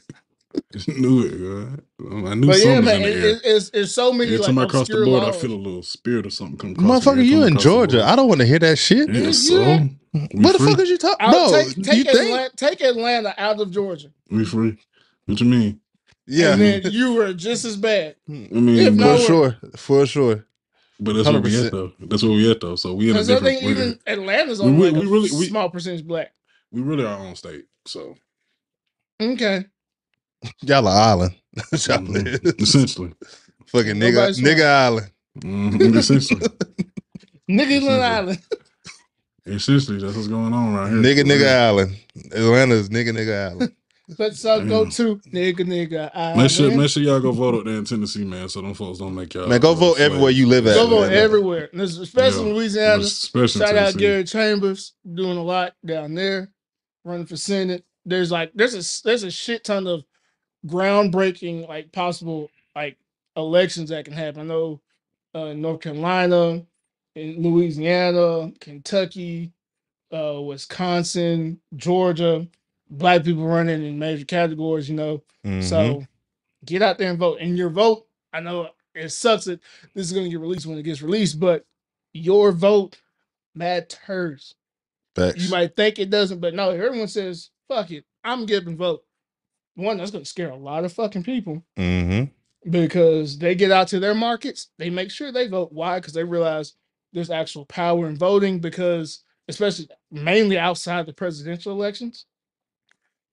Just knew it, God. I knew But yeah, something man, in the air. it's so many Every like time I cross the obscure board, I laws. feel a little spirit or something come across. Motherfucker, you in Georgia. I don't want to hear that shit. Yeah, You so there? What the fuck is you talking? Bro, Take Atlanta out of Georgia. We free. What you mean? Yeah. And then you were just as bad. I mean, If not worse. For sure. But that's where we at 100%. though. That's where we at though. So we in a Because I different. think even Atlanta's only like a small percentage black. We really our own state. So okay, y'all are island. Essentially, fucking nigga island. Essentially, nigga island. Essentially, that's what's going on right here. Nigga island. Atlanta's nigga island. Let's go to nigga island. Make sure y'all go vote up there in Tennessee, man. So them folks don't make y'all. Man, go vote everywhere you live at. Go vote everywhere, especially in Louisiana. Especially shout out Gary Chambers doing a lot down there, running for Senate. There's a shit ton of groundbreaking like possible like elections that can happen. I know in North Carolina, in Louisiana, Kentucky, Wisconsin, Georgia, black people running in major categories, you know. So get out there and vote. And your vote, I know it sucks that this is going to get released when it gets released, but your vote matters. Facts. You might think it doesn't, but no, everyone says, fuck it, I'm giving vote. One, that's going to scare a lot of fucking people because they get out to their markets, they make sure they vote. Why? Because they realize there's actual power in voting because, especially mainly outside the presidential elections,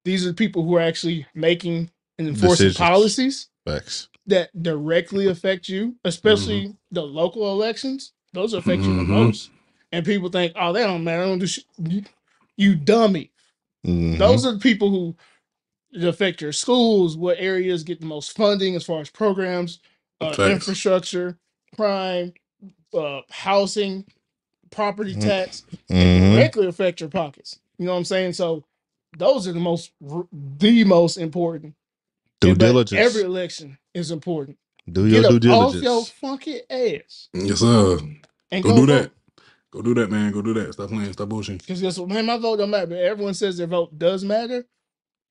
these are the people who are actually making and enforcing policies that directly affect you, especially the local elections. Those affect you the most. And people think, oh, they don't matter. I don't do shit. You dummy. Those are the people who affect your schools, what areas get the most funding as far as programs, infrastructure, crime, housing, property tax, and directly affect your pockets. You know what I'm saying? So those are the most important. Due diligence. Every election is important. Do your due diligence. Off your funky ass. Yes, sir. And go do that. Go do that, man. Go do that. Stop playing. Stop bullshitting. Because guess what, man, my vote don't matter. But everyone says their vote does matter.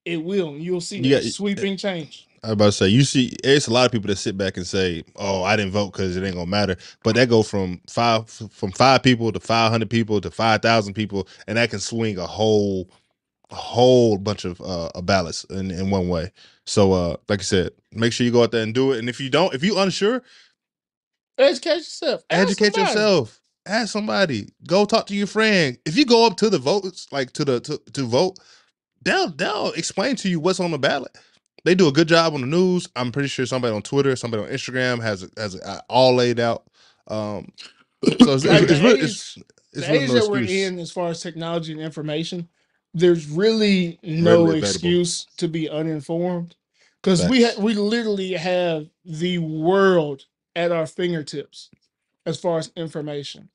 It will. You'll see a sweeping change. I was about to say, you see, it's a lot of people that sit back and say, "Oh, I didn't vote because it ain't gonna matter." But that go from five people to 500 people to 5,000 people, and that can swing a whole bunch of ballots in one way. So, like I said, make sure you go out there and do it. And if you unsure, educate yourself. Ask somebody. Go talk to your friend. If you go up to the votes, like to vote, they'll explain to you what's on the ballot. They do a good job on the news. I'm pretty sure somebody on Twitter, somebody on Instagram has it all laid out. So it's really the age that we're in as far as technology and information, there's really no excuse to be uninformed because we literally have the world at our fingertips as far as information.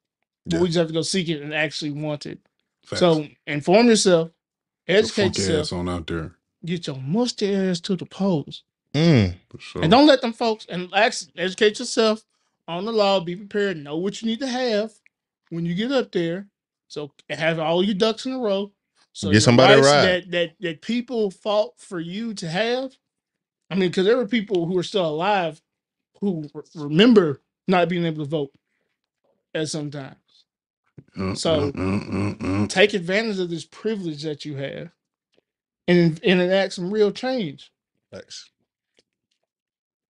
But we just have to go seek it and actually want it. Facts. So inform yourself, educate yourself. On out there. Get your musty ass to the polls. For sure. And don't let them folks, and educate yourself on the law, be prepared, know what you need to have when you get up there. So have all your ducks in a row. So get somebody right. That people fought for you to have. I mean, because there were people who are still alive who remember not being able to vote at some times. So take advantage of this privilege that you have and enact some real change. Thanks.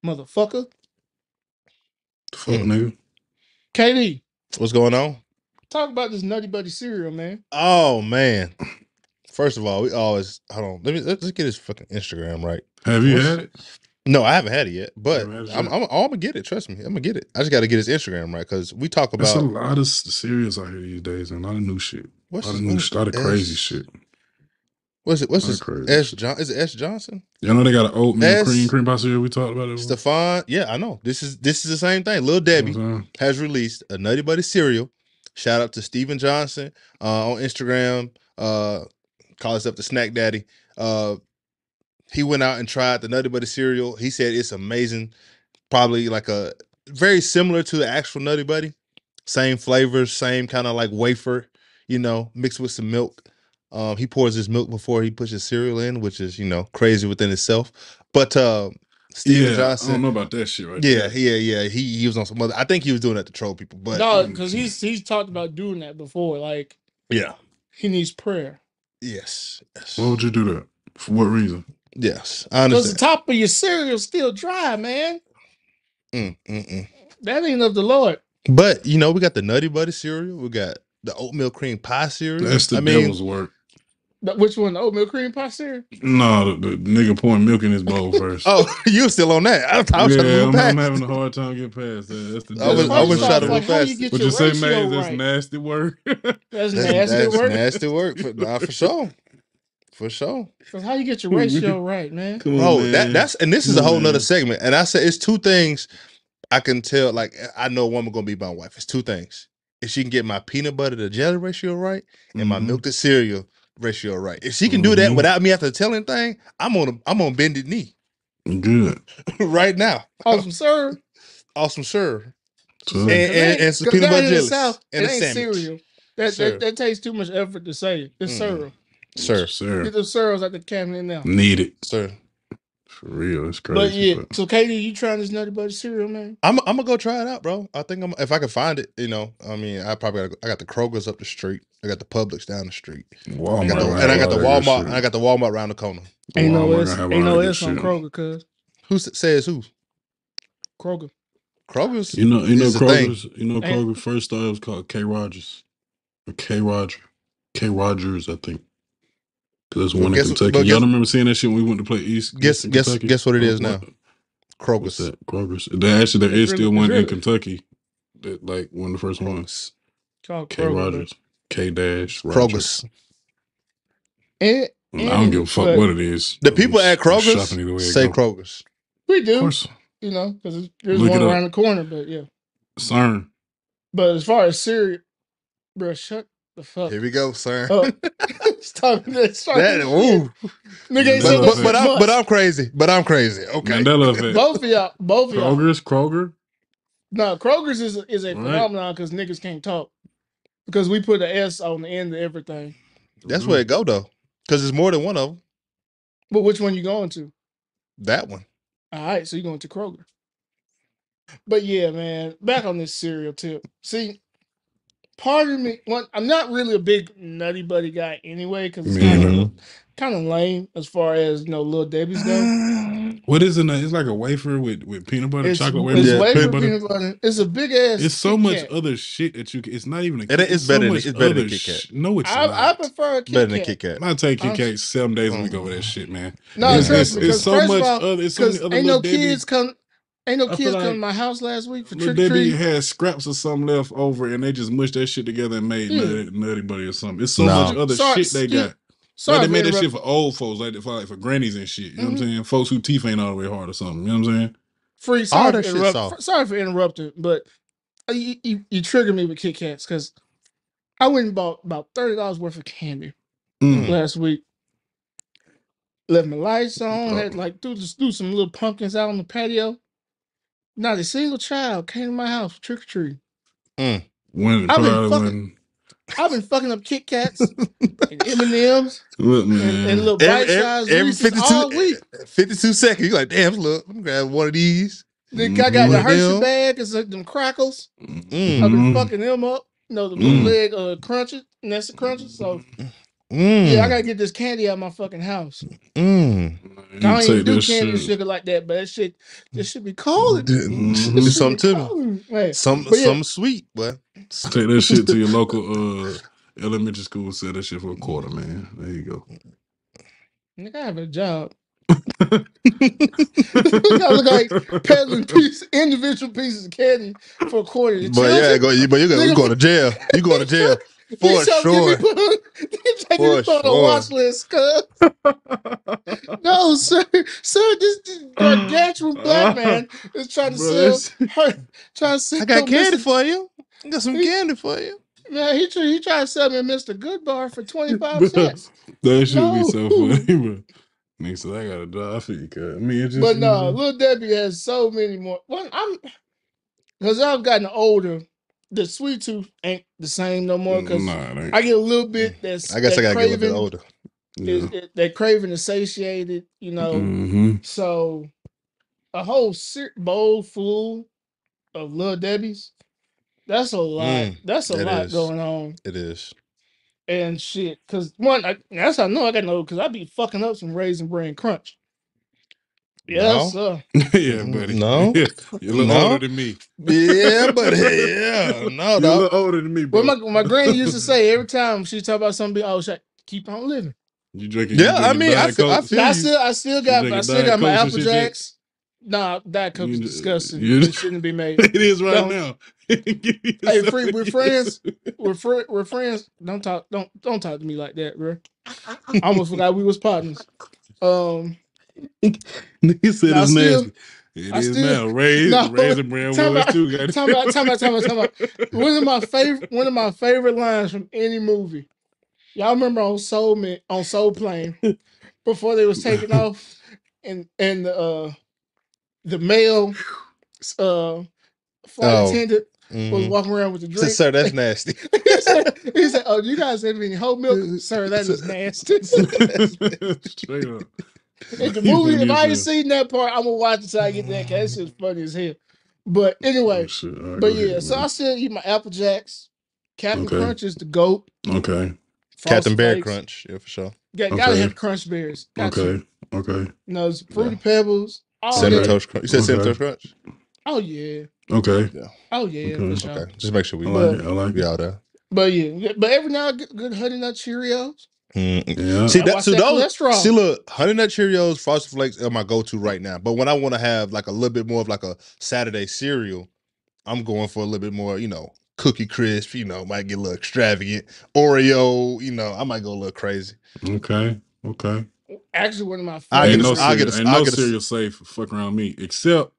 Motherfucker. Fuck nigga. KD, What's going on? talk about this Nutty Buddy cereal, man. Oh man. First of all, we always hold on. Let's get his fucking Instagram right. Have you had it? No, I haven't had it yet, but Never had it I'm yet? gonna get it. Trust me, I'm gonna get it. I just got to get his Instagram right because we talk There's a about lot of cereals out here these days and a lot of new shit. what's A lot his, of what new is shit, a lot of S- crazy shit. What's it? What's Lot of his crazy S shit. John? Is it S Johnson? You know they got an oatmeal S- cream pie cereal we talked about it. Stefan? Yeah, I know. This is the same thing. Lil You Debbie know what I'm saying? has released a Nutty Buddy cereal. Shout out to Steven Johnson on Instagram. Call himself the Snack Daddy. He went out and tried the Nutty Buddy cereal. He said it's amazing. Probably like a very similar to the actual Nutty Buddy. Same flavors, same kind of like wafer, mixed with some milk. He pours his milk before he puts his cereal in, which is, crazy within itself. But Steven Yeah, Johnson, I don't know about that shit right yeah, there. yeah. He was on some other. I think he was doing that to troll people, but No, because he's talked about doing that before. Like, yeah, he needs prayer. yes, Why would you do that? For what reason? yes. I Because the understand. top of your cereal's still dry, man. Mm. That ain't of the Lord. But we got the Nutty Buddy cereal. We got the oatmeal cream pie cereal. That's the devil's work. Which one? The oatmeal cream pie cereal? No, the nigga pouring milk in his bowl first. Oh, you still on that? I was trying to move past. I'm having a hard time getting past that. That's the I was devil's trying to work. move how past you get Would your you say, ratio man, that's right? nasty work? That's nasty work. Nasty work for sure. For sure. Because how you get your ratio right, man? Come on, Bro, man. that's and this is Come a on, whole nother man. segment. And I said it's two things I can tell. Like I know a woman gonna be my wife. It's two things. If she can get my peanut butter to jelly ratio right and my milk to cereal ratio right. If she can do that without me after telling thing, I'm on bended knee. Good. Right now. Awesome, sir. Awesome, sir. So, And some peanut butter jellies and a it ain't sandwich. cereal. Sir. That takes too much effort to say. It's cereal. Sir. Get those cereals at the cabinet now. Need it. Sir. For real. It's But crazy. yeah, so Katie, you trying this Nutty Buddy cereal, man? I'm gonna go try it out, bro. I think if I can find it, I mean, I got the Kroger's up the street. I got the Publix down the street. Walmart And I got the Walmart. And I got the Walmart around the corner. Ain't no Walmart S. gonna have Ain't all no that S on shit. Kroger, cuz. Who says who? Kroger. Kroger's. You know is the thing. Kroger's. You know Kroger first started. It was called K. Rogers, or K. Rogers, I think. Because that's one in Kentucky. Y'all remember seeing that shit when we went to play East? Guess what it is now. Kroger's. Kroger's. What's that? Kroger's. There is still one in Kentucky. That like one of the first ones. Called K. Kroger, Rogers. K. Dash. Kroger's. I don't give a fuck what it is. The people at Kroger's say go. Kroger's. We do. Of course. Because there's one around the corner, but yeah. CERN. But as far as cereal, bro, shut the fuck. Here we go, sir. Stop that. Ooh. Nigga ain't said that but I'm crazy. Okay. Mandela effect. Both of y'all. Kroger. No, Kroger's is a phenomenon because niggas can't talk. Because we put an S on the end of everything. That's where it go though. Because there's more than one of them. But which one you going to? That one. All right, so you're going to Kroger. But yeah, man, back on this cereal tip. See, part of me, I'm not really a big Nutty Buddy guy anyway, because it's kind of lame as far as Little Debbie's go. What is it? It's like a wafer with peanut butter, chocolate wafer. It's wafer peanut butter. It's a big ass. It's so much other shit that you can. It's not even a. It's better than Kit Kat. No, it's not. I prefer Kit Kat. Better than Kit Kat. I take Kit Kat 7 days a week over that shit, man. No, it's so much other. It's so many other ain't little no kids come. Ain't no kids come to my house last week for trick or treat. Debbie had scraps of something left over, and they just mushed that shit together and made Nutty Buddy or something. It's so much other shit they got. Like they made that shit for old folks, like for grannies and shit. You know what I'm saying? Folks whose teeth ain't all the way hard or something. You know what I'm saying? Sorry for interrupting, but you triggered me with Kit Kats because I went and bought about $30 worth of candy last week. Left my lights on, had threw some little pumpkins out on the patio. Not a single child came to my house for trick or treat. I've been fucking up Kit Kats and M&M's and little bite-sized Reese's all week. 52 seconds. You're like, damn, look, I'm gonna grab one of these. I got the Hershey bag and them crackles. I've been fucking them up. the bootleg crunches, Nestle crunches. So yeah, I gotta get this candy out of my fucking house. I don't even do candy and sugar like that, but this should be calling. Do something to me. Man. Something sweet, boy. Take that shit to your local elementary school. Sell that shit for $0.25, man. There you go. Nigga, I have a job. I look like peddling individual pieces of candy for $0.25. But yeah, you going to jail. You going to jail for sure. For sure. On a watch list, cuz. No, sir, this gargantuan black man is trying to sell. Trying to sell. I got candy for you. I got some candy for you. Man, he tried to sell me Mr. Good Bar for 25 cents. That should be so funny, bro. Nigga said, I got a job. I feel you, cuz. I mean, it's just. But no, Lil Debbie has so many more. Well, because I've gotten older, the sweet tooth ain't the same no more. Because I get a little bit that's. I guess I gotta get a little bit older. That craving is satiated, So a whole bowl full of Lil Debbie's. That's a lot. That's a lot going on. It is. And shit, because that's how I know I got no, because I be fucking up some Raisin Bran Crunch. Yes, sir. Yeah, buddy. No, you're a little older than me. Yeah, buddy. Yeah, no, you're a little older than me, bro. Well, my granny used to say every time she talk about something, keep on living. You drinking? Yeah, I mean, I feel. I still got my Apple Jacks. Nah, Diet Coke is disgusting. It shouldn't be made. It is right now. Hey, we're friends. We're friends. Don't talk to me like that, bro. I almost forgot we was partners. He said it's nasty. It is now. Raisin Bran was too. Talk about. One of my favorite lines from any movie. Y'all remember on Soul Plane before they was taking off, and the male flight attendant was walking around with the drink. Sir, that's nasty. he said, "Oh, you guys have any whole milk, sir? That is nasty." Straight up. In the movie, if I ain't seen that part, I'm gonna watch it till I get that. Cause that shit's funny as hell. But anyway, so I still eat my Apple Jacks. Captain Crunch is the GOAT. Okay. Captain Bear Crunch, yeah, for sure. Gotta have Crunch Berries. Okay. It's Fruity Pebbles. Cinnamon Toast Crunch. You said Cinnamon Toast Crunch? Oh yeah. Okay. Yeah. Oh yeah. For sure. Okay. Just make sure we I like be it. out there. But yeah, but every now and then, good Honey Nut Cheerios. Yeah. See look, Honey Nut Cheerios, Frosted Flakes are my go-to right now. But when I want to have like a little bit more of like a Saturday cereal, I'm going for a little bit more, Cookie Crisp, might get a little extravagant. Oreo, I might go a little crazy. Okay. Actually, one of my favorites. Ain't no cereal safe fuck around me except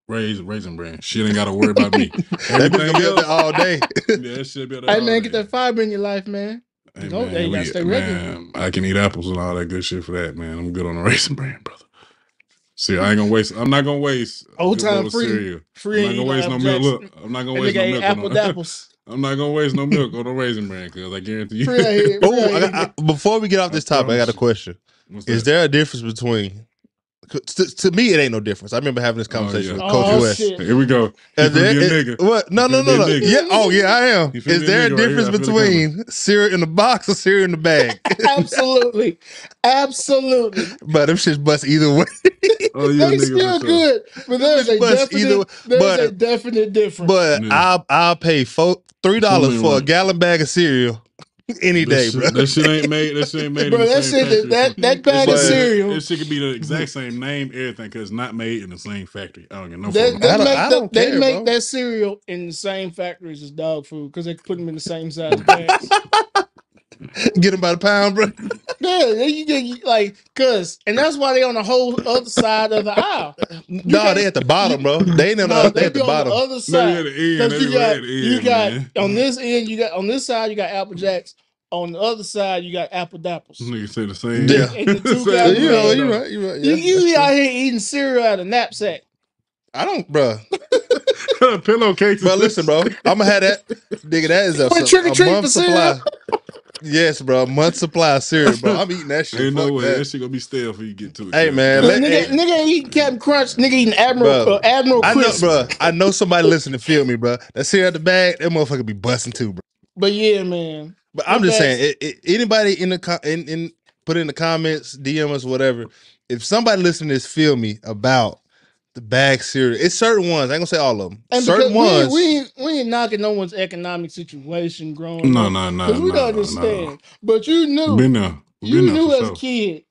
Raisin Bran. Shit ain't got to worry about me. Everything gonna be up there all day. Yeah, that shit be up there. Hey man, get that fiber in your life, man. Hey, man, you gotta stay ready. I can eat apples and all that good shit for that, man. I'm good on the Raisin Bran, brother. See, I ain't gonna waste. I'm not gonna waste old time free. I'm not gonna waste no milk. Look, I'm not gonna waste no milk. I'm not gonna waste no milk on the Raisin Bran because I guarantee you. Before we get off this topic, I got a question. Is there a difference between? To me, it ain't no difference. I remember having this conversation with Coach West. Shit. Here we go. What? No. Yeah. Oh, yeah, I am. Is there a difference between cereal in the box or cereal in the bag? Absolutely. But them shits bust either way. They still good, but there's a definite difference. But I'll pay $3 for a gallon bag of cereal. Any day, bro. That shit ain't made. That shit ain't made. Bro, that bag of cereal. It shit could be the exact same name, everything, because it's not made in the same factory. I don't get no. They make that cereal in the same factories as dog food because they put them in the same size bags. Get them by the pound, bro. Yeah, you get and that's why they on the whole other side of the aisle. No, they at the bottom, bro. They ain't they at the bottom. On the other side. You got on this end, on this side you got Apple Jacks. On the other side, you got Apple Dapples. Nigga say the same. Yeah, and the two guys, you're right. Yeah, you out here eating cereal out of a knapsack. I don't, bro. Pillowcases. But listen, bro, I'm gonna have that. Nigga, that is a month supply. Yes, bro. Month supply of cereal, bro. I'm eating that shit. Ain't no Fuck way. that. That shit gonna be stale if you get to it. Hey, man, Look, nigga ain't eating Captain Crunch. Nigga eating Admiral I know, Crisp. bro. I know somebody listening to feel me, bro. That cereal at the bag, that motherfucker be busting too, bro. But yeah, man. But I'm just saying, anybody in the in put in the comments, DM us, whatever. If somebody listening to this feel me about the bag cereal, it's certain ones. I ain't gonna say all of them. And certain because ones. we ain't knocking no one's economic situation growing No, up. no, Because we don't understand. But you Been there. Been there for as a sure. kid,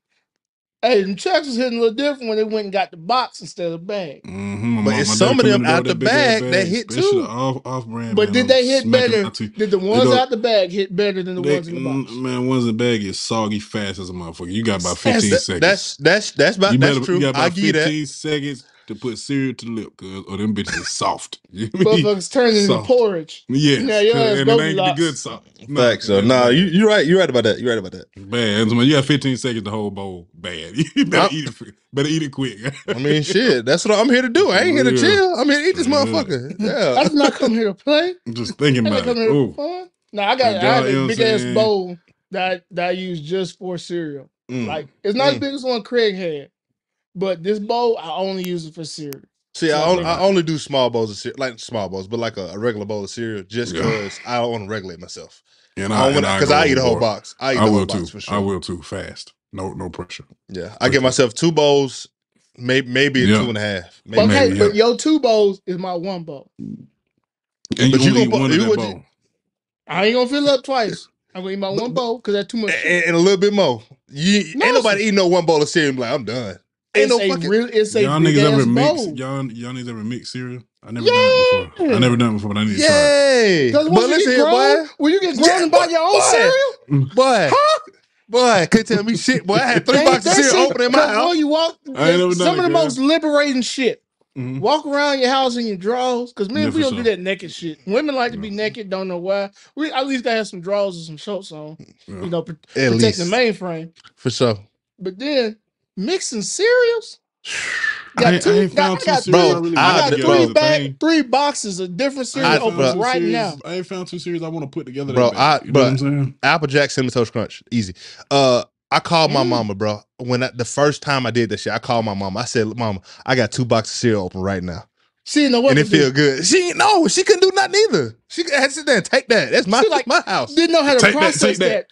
hey, them checks was hitting a little different when they went and got the box instead of bag. But it's some of them out the bag that hit too. Off brand. But did they hit better? Did the ones out the bag hit better than the ones in the box? Man, ones in the bag is soggy fast as a motherfucker. You got about 15 seconds. That's true. You got about I give you 15 seconds to put cereal to the lip, cause or them bitches is soft. Motherfuckers turning into porridge. Yes, now your ass and it ain't the good soft. Facts. So you're right. You're right about that. You're right about that. Bad. You got 15 seconds to whole bowl. Bad. You better eat it. Better eat it quick. I mean, shit. That's what I'm here to do. I ain't here to chill. I'm here to eat this motherfucker. Yeah. I did not come here to play. I'm just thinking about it. Fun. No, I had a big ass bowl that I use just for cereal. Like it's not as big as one Craig had, but this bowl I only use it for cereal. See, I only do small bowls of cereal, like small bowls, but like a regular bowl of cereal, just because I don't want to regulate myself. Because I eat a whole box. I eat the whole box for sure. I will too. Fast. No pressure. Yeah, I give myself 2 bowls, maybe a 2.5. Okay, but your 2 bowls is my 1 bowl. And but you gonna eat one of that bowl. I ain't gonna fill up twice. I'm gonna eat my 1 bowl because that's too much. And a little bit more. Ain't nobody eating no 1 bowl of cereal and be like, I'm done. Ain't no fucking. Y'all niggas ever mix? Y'all niggas ever mix cereal? I never done it before. I never done it before, but I need to try. Because listen here, boy. When you get grown and buy your own cereal, boy. Boy, couldn't tell me shit. Boy, I had 3 boxes of cereal open in my house. You walk, some of the most liberating shit. Walk around your house in your drawers. Because men, we don't do that naked shit. Women like to be naked, don't know why. We at least gotta have some drawers and some shorts on. You know, protect the mainframe. For sure. But then mixing cereals. I got 3 boxes of different cereal open right now. I ain't found 2 cereals I want to put together. Bro, you know what I'm saying? Apple Jack Cinnamon Toast Crunch, easy. I called my mama, bro. The first time I did that shit, I called my mama. I said, "Mama, I got 2 boxes of cereal open right now." She didn't know what and it feel good. She couldn't do nothing either. She had to sit there and take that. That's my house. Didn't know how to process that.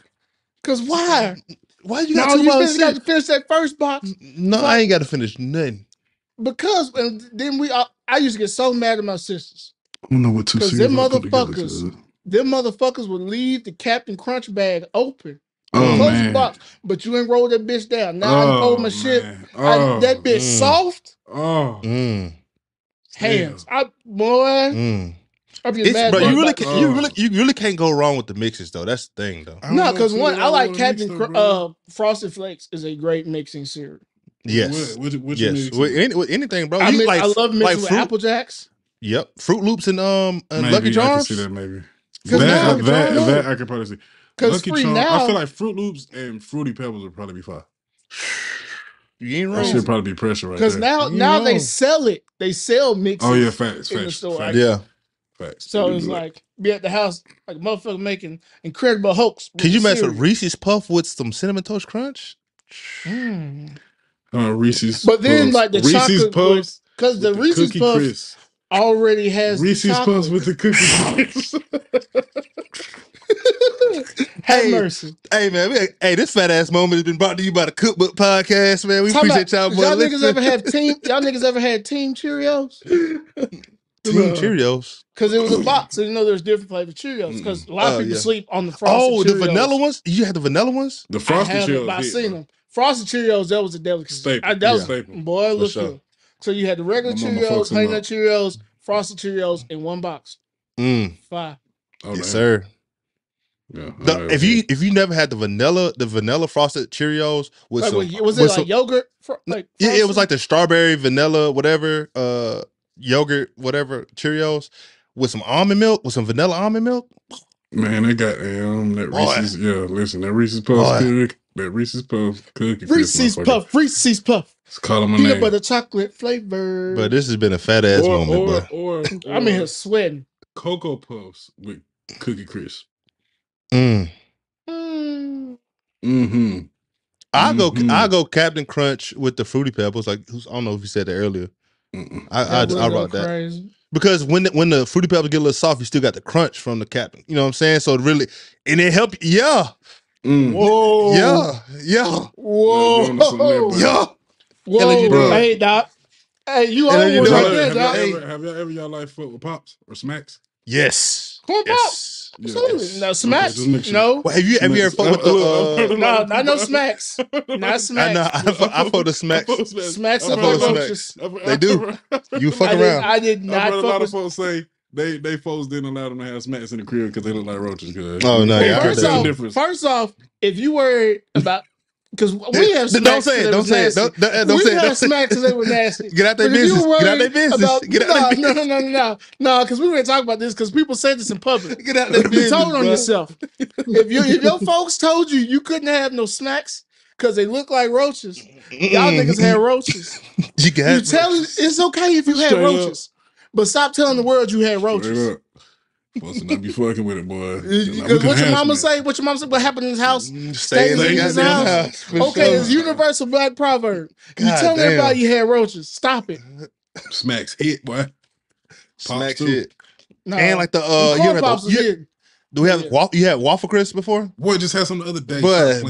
Cause why? Why you got 2 boxes? You got to finish that first box. No, I ain't got to finish nothing. Because then I used to get so mad at my sisters. I don't know what 2 cereals I put together. Them motherfuckers would leave the Captain Crunch bag open. Oh, close man. the box, but you ain't roll that bitch down. Now I hold my shit. That bitch soft. Hands. I be mad. Bro, you really can't go wrong with the mixes though. That's the thing though. No, because I like Captain Frosted Flakes is a great mixing cereal. Yes. With anything, bro. I love mixing with Apple Jacks. Yep. Fruit Loops and Lucky Charms. I can see that maybe. That I could probably see. Lucky Charms. I feel like Fruit Loops and Fruity Pebbles would probably be fine. You ain't wrong. That should probably be pressure right there. Because now they sell it. They sell mixes. Oh yeah, facts. In the store. Yeah. Facts. So it's like be at the house like a motherfucker making Incredible Hulks. Can you mess with Reese's Puff with some Cinnamon Toast Crunch? Reese's. But then like the Reese's chocolate Puffs, because the Reese's Puffs already has Reese's Puffs with the cookie crisp. Have mercy. Hey man, this fat ass moment has been brought to you by the Cookbook podcast, man. We appreciate y'all. Y'all niggas ever had Team Cheerios? Team Cheerios? Because it was a box, so there's different flavor Cheerios. Because a lot of people sleep on the frosted Cheerios. The vanilla ones? You had the vanilla ones? The frosted Cheerios. I seen them. Frosted Cheerios, that was a delicacy. Staple. Boy, look good. So you had the regular Cheerios, honey nut Cheerios, frosted Cheerios in one box. 5. Yes, sir. Yeah, if you never had the vanilla frosted Cheerios with was it like yogurt? It was like the strawberry vanilla whatever yogurt whatever Cheerios with some almond milk with some vanilla almond milk. Man, they got that Reese's. Yeah, listen, that Reese's Puff cookie. That Reese's Puff cookie. Reese's Puff. Let's call them a peanut name. butter chocolate flavor. But this has been a fat ass moment, or I'm in here sweating. Cocoa Puffs with Cookie Crisp. I Mm-hmm. I go Captain Crunch with the Fruity Pebbles. Like I don't know if you said that earlier. I wrote that crazy. because when the Fruity Pebbles get a little soft, you still got the crunch from the Captain. You know what I'm saying? So it really, and it help. Yeah. Whoa. Yeah. Whoa. Yeah. Whoa. Bro. Hey, Doc. Hey, you And almost right there, have Doc. y'all ever y'all life fuck with Pops or Smacks? Yes. Corn Yes. Pops. Absolutely. Yes. No, Smacks. Okay, just No. Well, have you ever fucked with the? No, I know Smacks. Not Smacks. I know. I fuck the Smacks. Smacks I are fuck like with roaches. They do. You fuck around. I did not I've heard a fuck lot with. of folks say they folks didn't allow them to have Smacks in the crib because they look like roaches. Oh no! Yeah, I heard First that. first off, if you worried about. Because we have Don't Smacks say it. Don't say it. Don't we say it. have Smacks because they were nasty. Get out their But if you business. were Get out their worried business. about- Get out their business. No, because we were going to talk about this because people say this in public. Get out their You business. told on bro. yourself. If your folks told you couldn't have no Smacks because they look like roaches, y'all niggas had roaches. You got It's okay if you had Straight roaches, but stop telling the world you had roaches. Straight up. Supposed to not be fucking with it, boy. Because what your mama say? What your mama say? What happened in his house? Stay in the his goddamn house. house. Okay, it's universal black proverb. You God telling damn. everybody you had roaches. Stop it. Smacks hit, boy. Smack too. shit. No. And like the Corn Pops is good. do we have you had Waffle Crisp before? Boy, just had some the other day. Boy.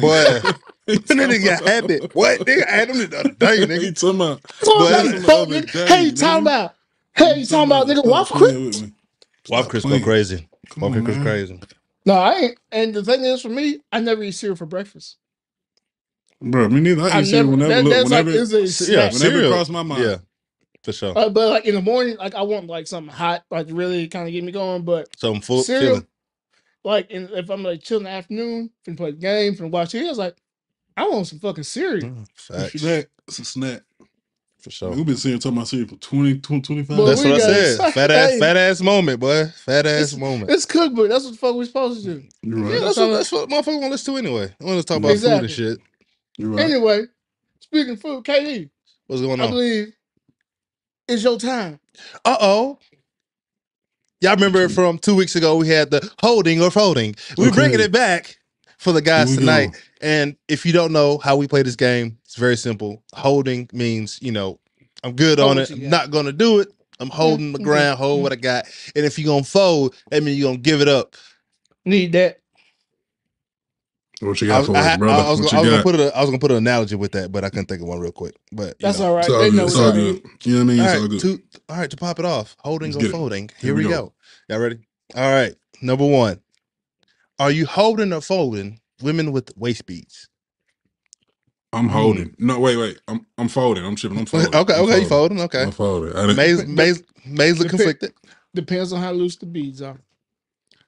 Nigga had it. What? Nigga had them the other day, nigga. He talking about. Hey, talking about. Hey, you talking about nigga Waffle Crisp? Waffle Crisp go crazy. Waffle Crisp crazy. No, I ain't. And the thing is, for me, I never eat cereal for breakfast. Bro, me neither. I eat cereal whenever it crossed my mind. Yeah, for sure. But like in the morning, like I want like something hot, like really kind of get me going. But something full cereal, feeling. like if I'm like chilling in the afternoon, finna play the game, finna watch it, I was like, I want some fucking cereal. Facts. It's a snack. For sure. We've been talking about cereal for 25 Boy, That's what I guys- said. Fat ass moment, boy. Fat ass moment. It's Cookbook. That's what the fuck we supposed to do. You're right. Yeah, that's what motherfuckers want to listen to anyway. I want to talk about food and shit. You're right. Anyway, speaking of food, KD, What's going I on? believe it's your time. Y'all remember from 2 weeks ago we had the holding or folding. We're bringing it back for the guys tonight. Go. And if you don't know how we play this game, it's very simple. Holding means, I'm good on it. I'm not going to do it. I'm holding the ground, hold what I got. And if you're going to fold, that means you're going to give it up. Need that. What you got for us, brother? I was gonna put an analogy with that, but I couldn't think of one real quick. But that's all right. They know it's all good. You know what I mean? It's all good. All right, to pop it off. Holding or folding. Here we go. Y'all ready? All right. Number one. Are you holding or folding women with waist beads? I'm holding. No, wait. I'm folding. I'm tripping. I'm folding. Okay, you folding. Okay. I'm folding. Maze look conflicted. Depends on how loose the beads are.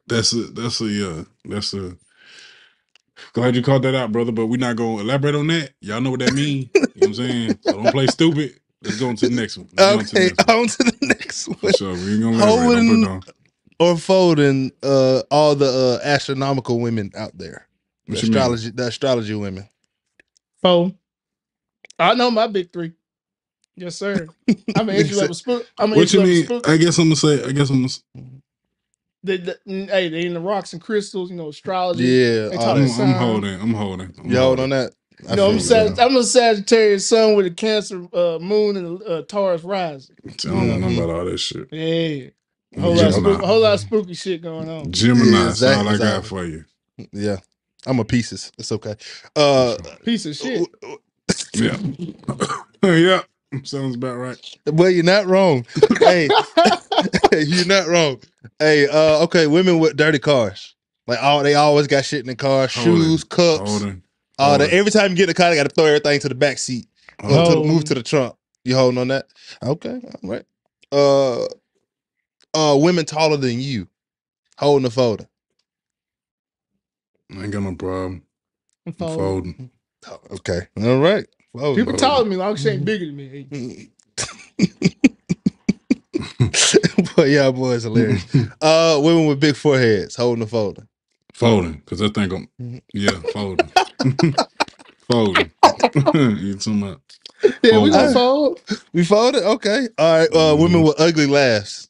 That's a glad you called that out, brother, but we're not gonna elaborate on that. Y'all know what that means. You know what I'm saying? So don't play stupid. Let's go on to the next one. On to the next one. For sure. We ain't gonna elaborate. Don't put it on. Or folding all the astronomical women out there. The astrology women. Fold. I know my big three. Yes, sir. I'm an entry level spook. What you mean? I guess I'm gonna say. They in the rocks and crystals, astrology. Yeah, I'm holding. You hold on that? I'm a Sagittarius sun with a Cancer moon and a Taurus rising. I don't know about all that shit. Yeah. Whole lot of spooky shit going on. Gemini, that's all I got for you. Yeah. I'm a Pisces. It's okay. Piece of shit. Yeah. Yeah. Sounds about right. Well, you're not wrong. Hey, you're not wrong. Hey, okay, women with dirty cars. Like they always got shit in the car, shoes, cups. Every time you get in the car, they got to throw everything to the back seat. Move to the trunk. You holding on that? Okay, all right. Women taller than you, holding the folder. I ain't got no problem. I'm folding. Okay, all right. People taller than me, long as she ain't bigger than me. Boy, y'all boys hilarious. Women with big foreheads holding the folder. Folding, because I think folding. Folding. You talking about? Yeah, we gonna fold. We folded? Okay. All right. Women with ugly laughs.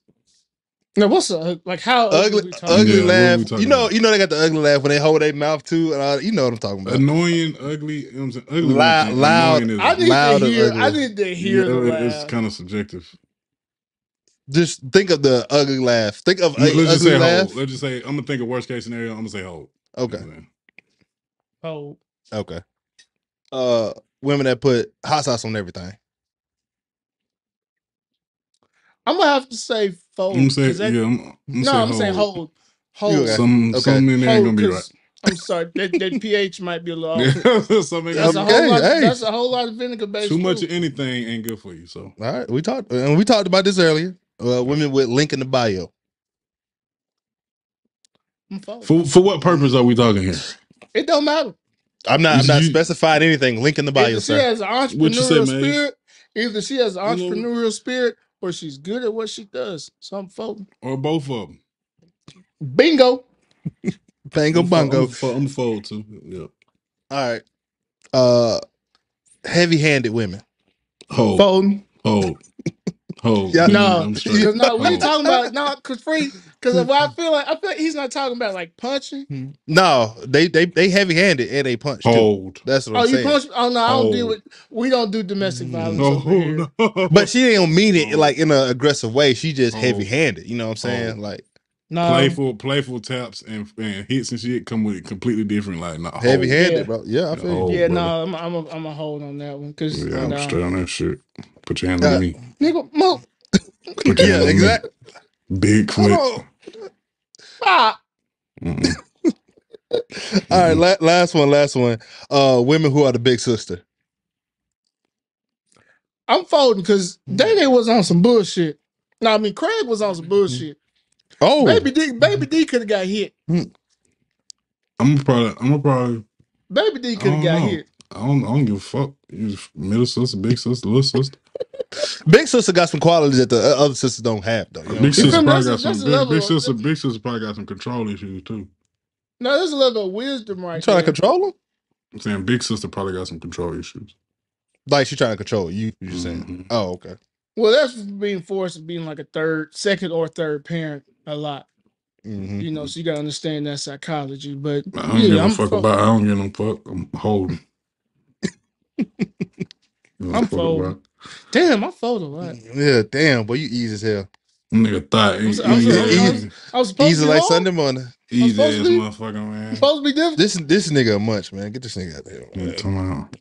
Now, what's like how ugly we talking? Ugly Yeah, what laugh. we talking You know, about? they got the ugly laugh when they hold their mouth too. You know what I'm talking about. Annoying, ugly. You know what I'm saying? Ugly one thing. Loud. Annoying is I need Loud to or hear. I ugly. need to hear the it's laugh. kind of subjective. Just think of the ugly laugh. Think of Let's just ugly say laugh. hold. Let's just say I'm gonna think of worst case scenario. I'm gonna say hold. Okay. You know what I'm saying? Oh, Okay. Women that put hot sauce on everything. I'm gonna have to say I'm fold gonna say because that. yeah. I'm gonna No, say I'm saying hold. hold. Okay. Some in there ain't Hold, gonna be right. because I'm sorry, that pH might be a little off. Yeah, some ain't That's gonna a be whole right. lot. hey. That's a whole lot of vinegar based. Too much of anything ain't good for you. So All right. We talked about this earlier. Women with link in the bio. I'm folding. for what purpose are we talking here? It don't matter. I'm not You- specifying anything. Link in the bio, Either she sir. has an What you say, entrepreneurial Maze? spirit, either she has an You know- entrepreneurial spirit, or she's good at what she does. So I'm folding. Or both of them. Bingo. Bango bungo. I'm a fold too. Yeah. All right. Heavy-handed women. Hold. Folding. Hold. Yeah. No, I'm straight. because no, we Hold. talking about because I feel like he's not talking about like punching. No, they heavy-handed and they punch too. Hold. That's what Oh, I'm you saying. punch? Oh no, I don't deal Hold. with. We don't do domestic violence No, over here. no. But she don't mean it Oh. like in an aggressive way. She just Oh. heavy-handed. You know what I'm saying? Oh. Like No, Playful taps and hits and shit come with completely different. Like not heavy-handed, Yeah. bro. Yeah, I feel you. hold, yeah, brother. no, I'm a hold on that one because Yeah, I'm no, straight on that shit. Put your hands on me. nigga, move. Put your Yeah, hands on exactly. me. Big foot. Oh. Ah, Mm-mm. All right, last one. Women who are the big sister. I'm folding because Day was on some bullshit. No, I mean Craig was on some bullshit. Oh, Baby D could have got hit. I'm probably. Baby D I could have don't got know. hit. I don't give a fuck. You just middle sister, big sister, little sister. big sister got some qualities that the other sisters don't have, though. You know Big what I'm sister saying? probably That's got a some. level. Big sister probably got some control issues too. No, there's a level of wisdom You right trying to there. control them? I'm saying big sister probably got some control issues. Like she trying to control you. You're just saying. Mhm. Oh, okay. Well, that's being forced to being like second or third parent a lot. Mm-hmm. You know, so you gotta understand that psychology. But I don't give yeah, a fuck about. I don't give no fuck. I'm holding. I'm folding. Damn, I fold a lot. Yeah, damn, boy, you easy as hell. Nigga thought I was supposed Easy to be like hard? Sunday morning. easy supposed ass to be- motherfucker, man. Supposed to be different. This nigga a munch, man. Get this nigga out there. You talking about?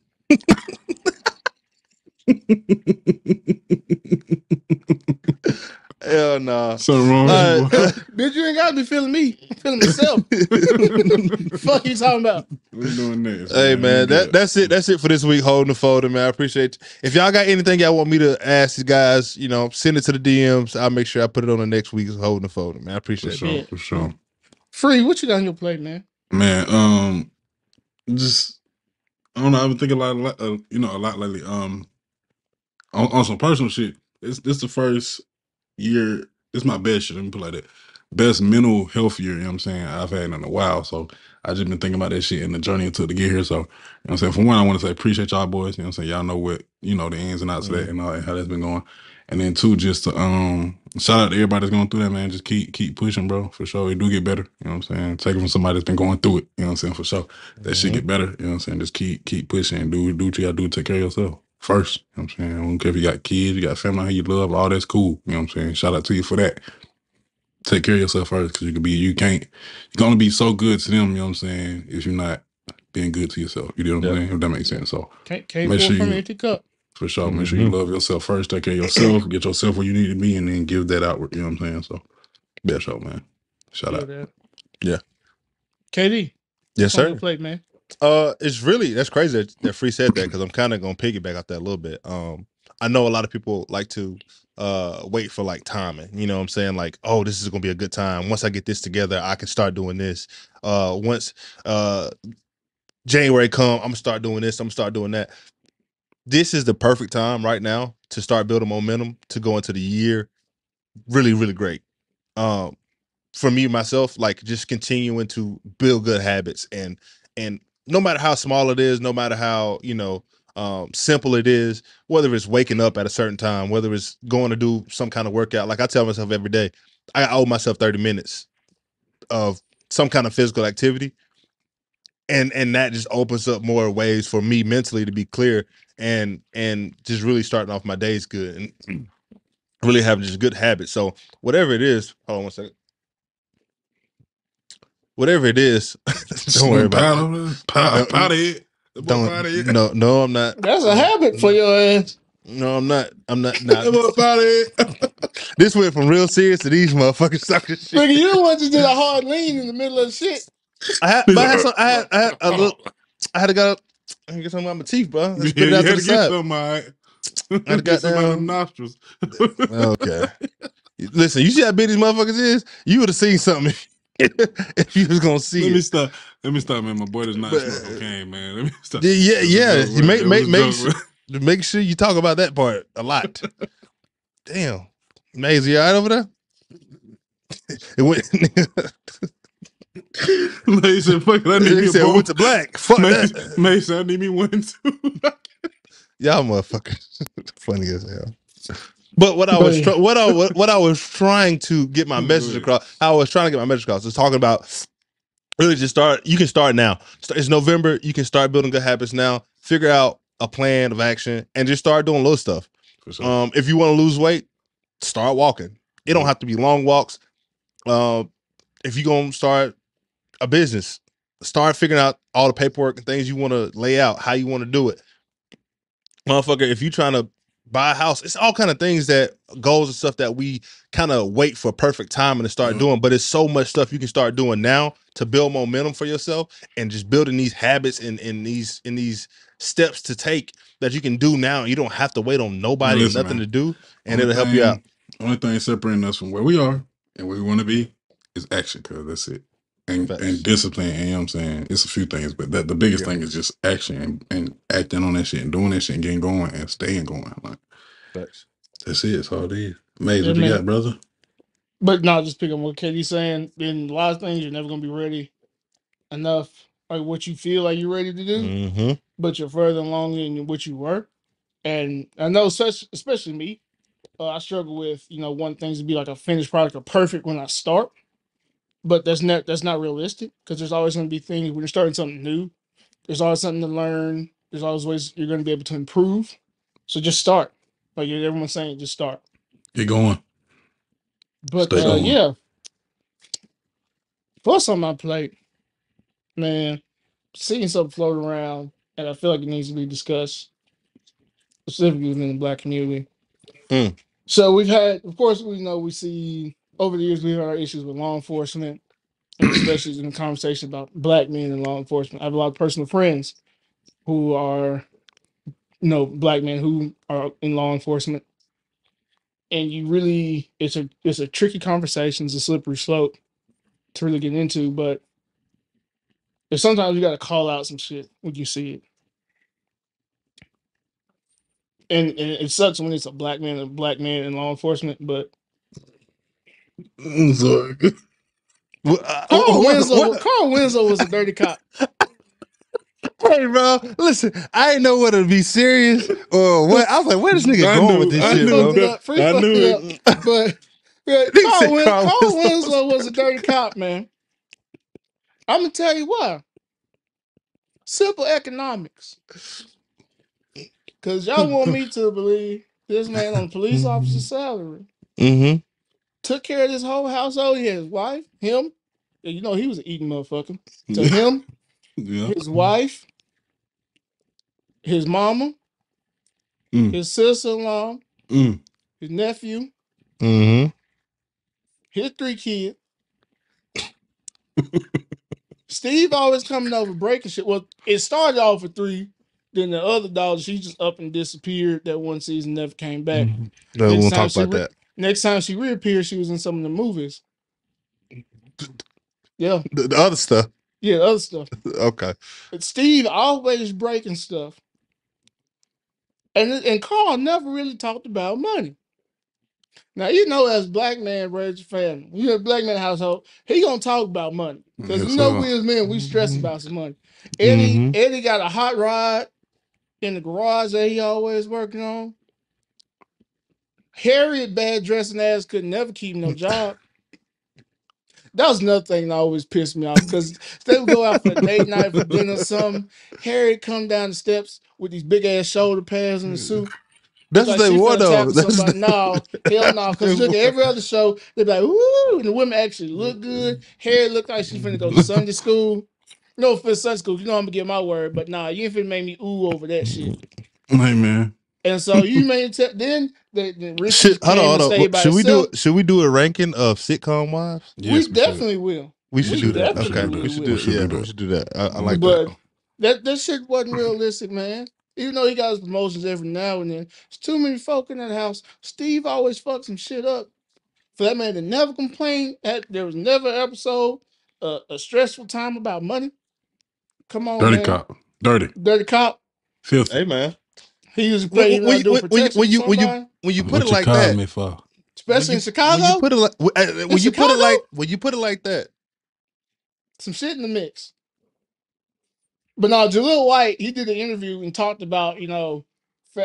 Hell nah. Something wrong with you, boy. Bitch, you ain't gotta be feeling me. I'm feeling myself. Fuck you talking about? We doing next. Hey man, We good. that's it. That's it for this week. Holding the folder, man. I appreciate you. If y'all got anything y'all want me to ask you guys, you know, send it to the DMs. I'll make sure I put it on the next week's holding the folder, man. I appreciate For it. sure, for sure. Free, what you got on your plate, man? Man, just I don't know. I've been thinking a lot lately. On some personal shit. This the first year. It's my best shit. Let me put it like that. Best mental health year. You know what I'm saying? I've had in a while. So I just been thinking about that shit and the journey it took to get here. So you know what I'm saying. For one, I want to say appreciate y'all boys. You know what I'm saying. Y'all know what the ins and outs of that and all that, how that's been going. And then two, just to shout out to everybody that's going through that, man. Just keep pushing, bro. For sure, it do get better. You know what I'm saying. Take it from somebody that's been going through it. You know what I'm saying. For sure, that shit get better. You know what I'm saying. Just keep pushing and do what you gotta do to take care of yourself first. You know what I'm saying. I don't care if you got kids, you got family out here you love, all that's cool. You know what I'm saying. Shout out to you for that. Take care of yourself first, because you can only be so good to them. You know what I'm saying. If you're not being good to yourself, you know what I'm saying. If that makes sense. So Can't make pour sure from you. an empty cup. For sure. Make sure you love yourself first. Take care of yourself. Get yourself where you need to be, and then give that outward. You know what I'm saying? So, best show, man. Shout out. That. Yeah. KD. Yes, on sir. your plate, man. It's really that's crazy that Free said that because I'm kind of gonna piggyback off that a little bit. I know a lot of people like to wait for like timing. You know what I'm saying? Like, oh, this is gonna be a good time. Once I get this together, I can start doing this. Once January come, I'm gonna start doing this. I'm gonna start doing that. This is the perfect time right now to start building momentum to go into the year. Really, really great. For me myself, like just continuing to build good habits and no matter how small it is, no matter how simple it is, whether it's waking up at a certain time, whether it's going to do some kind of workout. Like I tell myself every day, I owe myself 30 minutes of some kind of physical activity. And that just opens up more ways for me mentally to be clear and just really starting off my days good and really having just good habits. So whatever it is, hold on one second. Whatever it is, don't worry about it. Powder. No, I'm not. That's a habit for your ass. No, I'm not. I'm not. Nah. Powder. This went from real serious to these motherfuckers talking shit. Nigga, you the one just did a hard lean in the middle of the shit. I had a little. I had to go. I had to get something out my teeth, bro. Let's spit it out to the side. Some, all right. I got some out of them nostrils. Okay. Listen, you see how big these motherfuckers is? You would have seen something if you was gonna see Let it. me stop, man. My boy does not smoke cocaine, man. Let me stop. Yeah. You make sure you talk about that part a lot. Damn. Maisie, you all right over there? It went. Mason, fuck, I need me a went to black. Fuck that. Mason, I need me one too. Y'all motherfuckers funny as hell. But what I was trying to get my message across, how I was trying to get my message across is talking about really just start. You can start now. It's November. You can start building good habits now. Figure out a plan of action and just start doing little stuff. Sure. If you want to lose weight, start walking. It don't have to be long walks. If you're going to start a business, start figuring out all the paperwork and things you want to lay out, how you want to do it. Motherfucker, if you're trying to buy a house, it's all kind of things that goals and stuff that we kind of wait for perfect timing to start doing. But it's so much stuff you can start doing now to build momentum for yourself and just building these habits and these steps to take that you can do now. You don't have to wait on nobody or nothing to do, and it'll help you out. Only thing separating us from where we are and where we want to be is action, cause that's it. And discipline, and you know what I'm saying? It's a few things, but the biggest thing is just action and acting on that shit and doing that shit and getting going and staying going. Like, that's it. That's all it is. Maze, what you got, brother? But no, just pick up what Katie's saying. In a lot of things, you're never gonna be ready enough, like what you feel like you're ready to do. But you're further along in what you were. And I know, especially me, I struggle with wanting things to be like a finished product or perfect when I start. But that's not realistic because there's always going to be things when you're starting something new. There's always something to learn. There's always ways you're going to be able to improve. So just start. Like everyone's saying, just start. Get going. But yeah, plus on my plate, man, seeing something float around, and I feel like it needs to be discussed, specifically within the Black community. So we've had, of course, we see over the years we've had our issues with law enforcement, and especially in the conversation about Black men in law enforcement. I have a lot of personal friends who are, Black men who are in law enforcement, and it's a tricky conversation. It's a slippery slope to really get into, but sometimes you got to call out some shit when you see it. And it sucks when it's a black man in law enforcement, but I'm sorry. Carl Winslow was a dirty cop. Hey, bro, listen, I didn't know whether to be serious or what. I was like, where this nigga going with this shit, bro? I knew it. But Carl Winslow was a dirty cop, man. I'm going to tell you why. Simple economics. Because y'all want me to believe this man on a police officer's salary took care of this whole household. He had his wife, him. He was an eating motherfucker. So him, his wife, his mama, his sister-in-law, his nephew, his 3 kids. Steve always coming over breaking shit. Well, it started off with 3. Then the other dog, she just up and disappeared that one season, never came back. No, we won't talk about that. Next time she reappeared, she was in some of the movies. Yeah. The other stuff. Yeah, the other stuff. Okay. But Steve always breaking stuff. And Carl never really talked about money. Now, as Black man raised a family, a Black man household, he gonna talk about money. Because we as men, we stress about some money. Eddie got a hot rod in the garage that he always working on. Harriet, bad dressing ass, could never keep no job. That was another thing that always pissed me off because they would go out for a date night for dinner or something. Harry come down the steps with these big ass shoulder pads and a suit. Look That's what like they she wore finna though. tackle That's somebody. No, hell no. they Because look at wore. every other show, they be like, ooh, and the women actually look good. Harry look like she finna go to Sunday school. No, for Sunday school, you know I'm gonna get my word, but nah, you ain't finna make me ooh over that shit. Hey man, And so you made it. Then the Riches Hold came and on. stayed by Should we do itself. it? Should we do a ranking of sitcom wives? We yes, we should. definitely will. We We should We do should. that. We should Okay, do we that. should definitely do We it. should Yeah, do we that. should do that. I I like will. that. But that shit wasn't realistic, man. Even though he got his promotions every now and then, there's too many folk in that house. Steve always fucked some shit up. For that man to never complain, there was never an episode, a stressful time about money. Come on, Dirty man. cop, dirty, Dirty cop. filthy. Hey man, He was when afraid he not doing protection for somebody, you put it What you like call that, me for? especially in when you Chicago. put it like In Chicago, when you put it like that, some shit in the mix. But no, Jaleel White, he did an interview and talked about,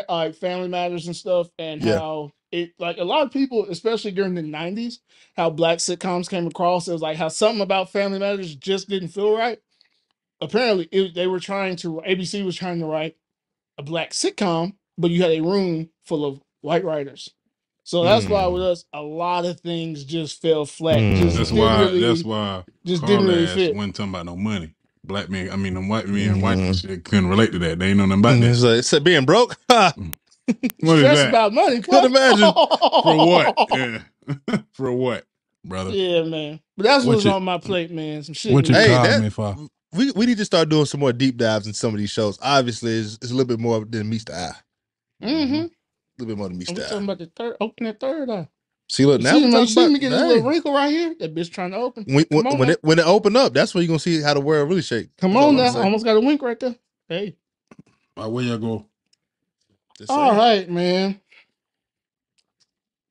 like family matters and stuff, and yeah. how it, like a lot of people, especially during the 90s, how black sitcoms came across. It was like how something about family matters just didn't feel right. Apparently, they were trying to, ABC was trying to write a black sitcom, but you had a room full of white writers. So that's why with us, a lot of things just fell flat. Mm. Just didn't That's really, why just didn't Carl really ass fit. wasn't talking about no money. Black men, I mean, them white men, white shit couldn't relate to that. They ain't know nothing about It's that. like, it's like being broke. Ha! What is Stress that? about money. Could imagine. For what? Yeah. For what, brother? Yeah, man. But that's What what's you- on my plate, man. Some shit. what in you the Hey, mix. call that me for? we need to start doing some more deep dives in some of these shows. Obviously, it's a little bit more than meets the eye. Mm-hmm. A little bit more than meets And we the talking eye. about the third, open that third eye. See, look, now we You talk see about me get this little wrinkle right here? That bitch trying to open. Come on, now. when it open up, that's when you're gonna see how the world really shake. Come That's all on I'm now. saying. Almost got a wink right there. Hey. Where y'all go? Just All saying. right, man.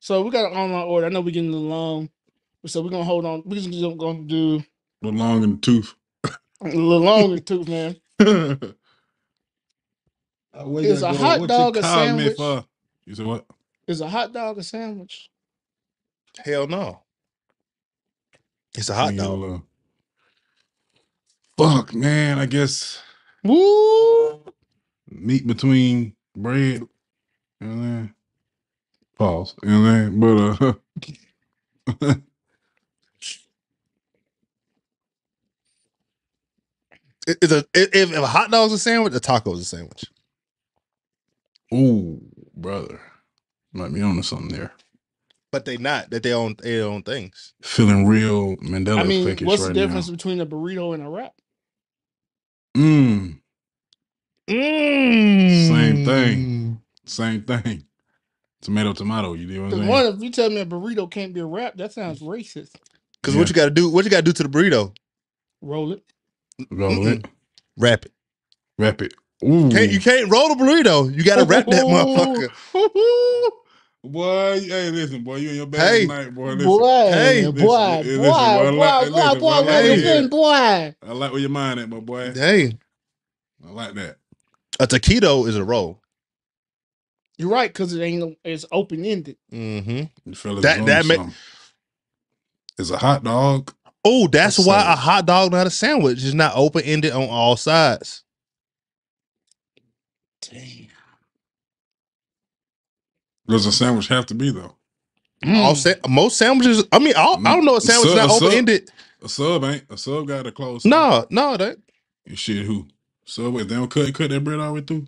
So we got an online order. I know we're getting a little long. So we're gonna hold on. We're just gonna do The long in the tooth. a little longer too, man. Where Is y'all a go? hot What dog you a call me sandwich? for? You said what? Is a hot dog a sandwich? Hell no. It's a Let me hot get a dog. little- Fuck, man. I guess Woo! meat between bread. You know what I'm saying? Pause. You know what I'm saying? But If a hot dog's a sandwich, a taco's a sandwich. ooh, brother. Might be on to something there. But they not. That they own things. Feeling real Mandela I mean, effect-ish what's the right difference now. between a burrito and a wrap? Same Same thing. Same thing. Tomato. You know what I'm Because saying? one, if you tell me a burrito can't be a wrap, that sounds racist. Because what you got to do? What you got to do to the burrito? Roll it. Roll it. Wrap it. Wrap it. Ooh. You can't roll the burrito. You got to wrap that motherfucker. Boy, hey, listen, boy, you in your bed Hey. tonight, boy. Listen. Boy, Hey. boy, Listen, boy, listen, boy, boy, I like- boy, listen, boy, boy, I like where to you hear been, it. boy? I like where your mind at, my boy. Hey, I like that. a taquito is a roll. You're right, because it's open ended. Mm-hmm. You fellas That- is that on ma- something. It's a hot dog. Oh, that's A why a sandwich. hot dog not a sandwich. It's not open ended on all sides. Damn. Does a sandwich have to be though? Most sandwiches. I mean, I don't know a sandwich is not A sub- open ended. A sub ain't. A sub got a close. side. No, that. And shit, who? Sub, if they don't cut that bread all the way through,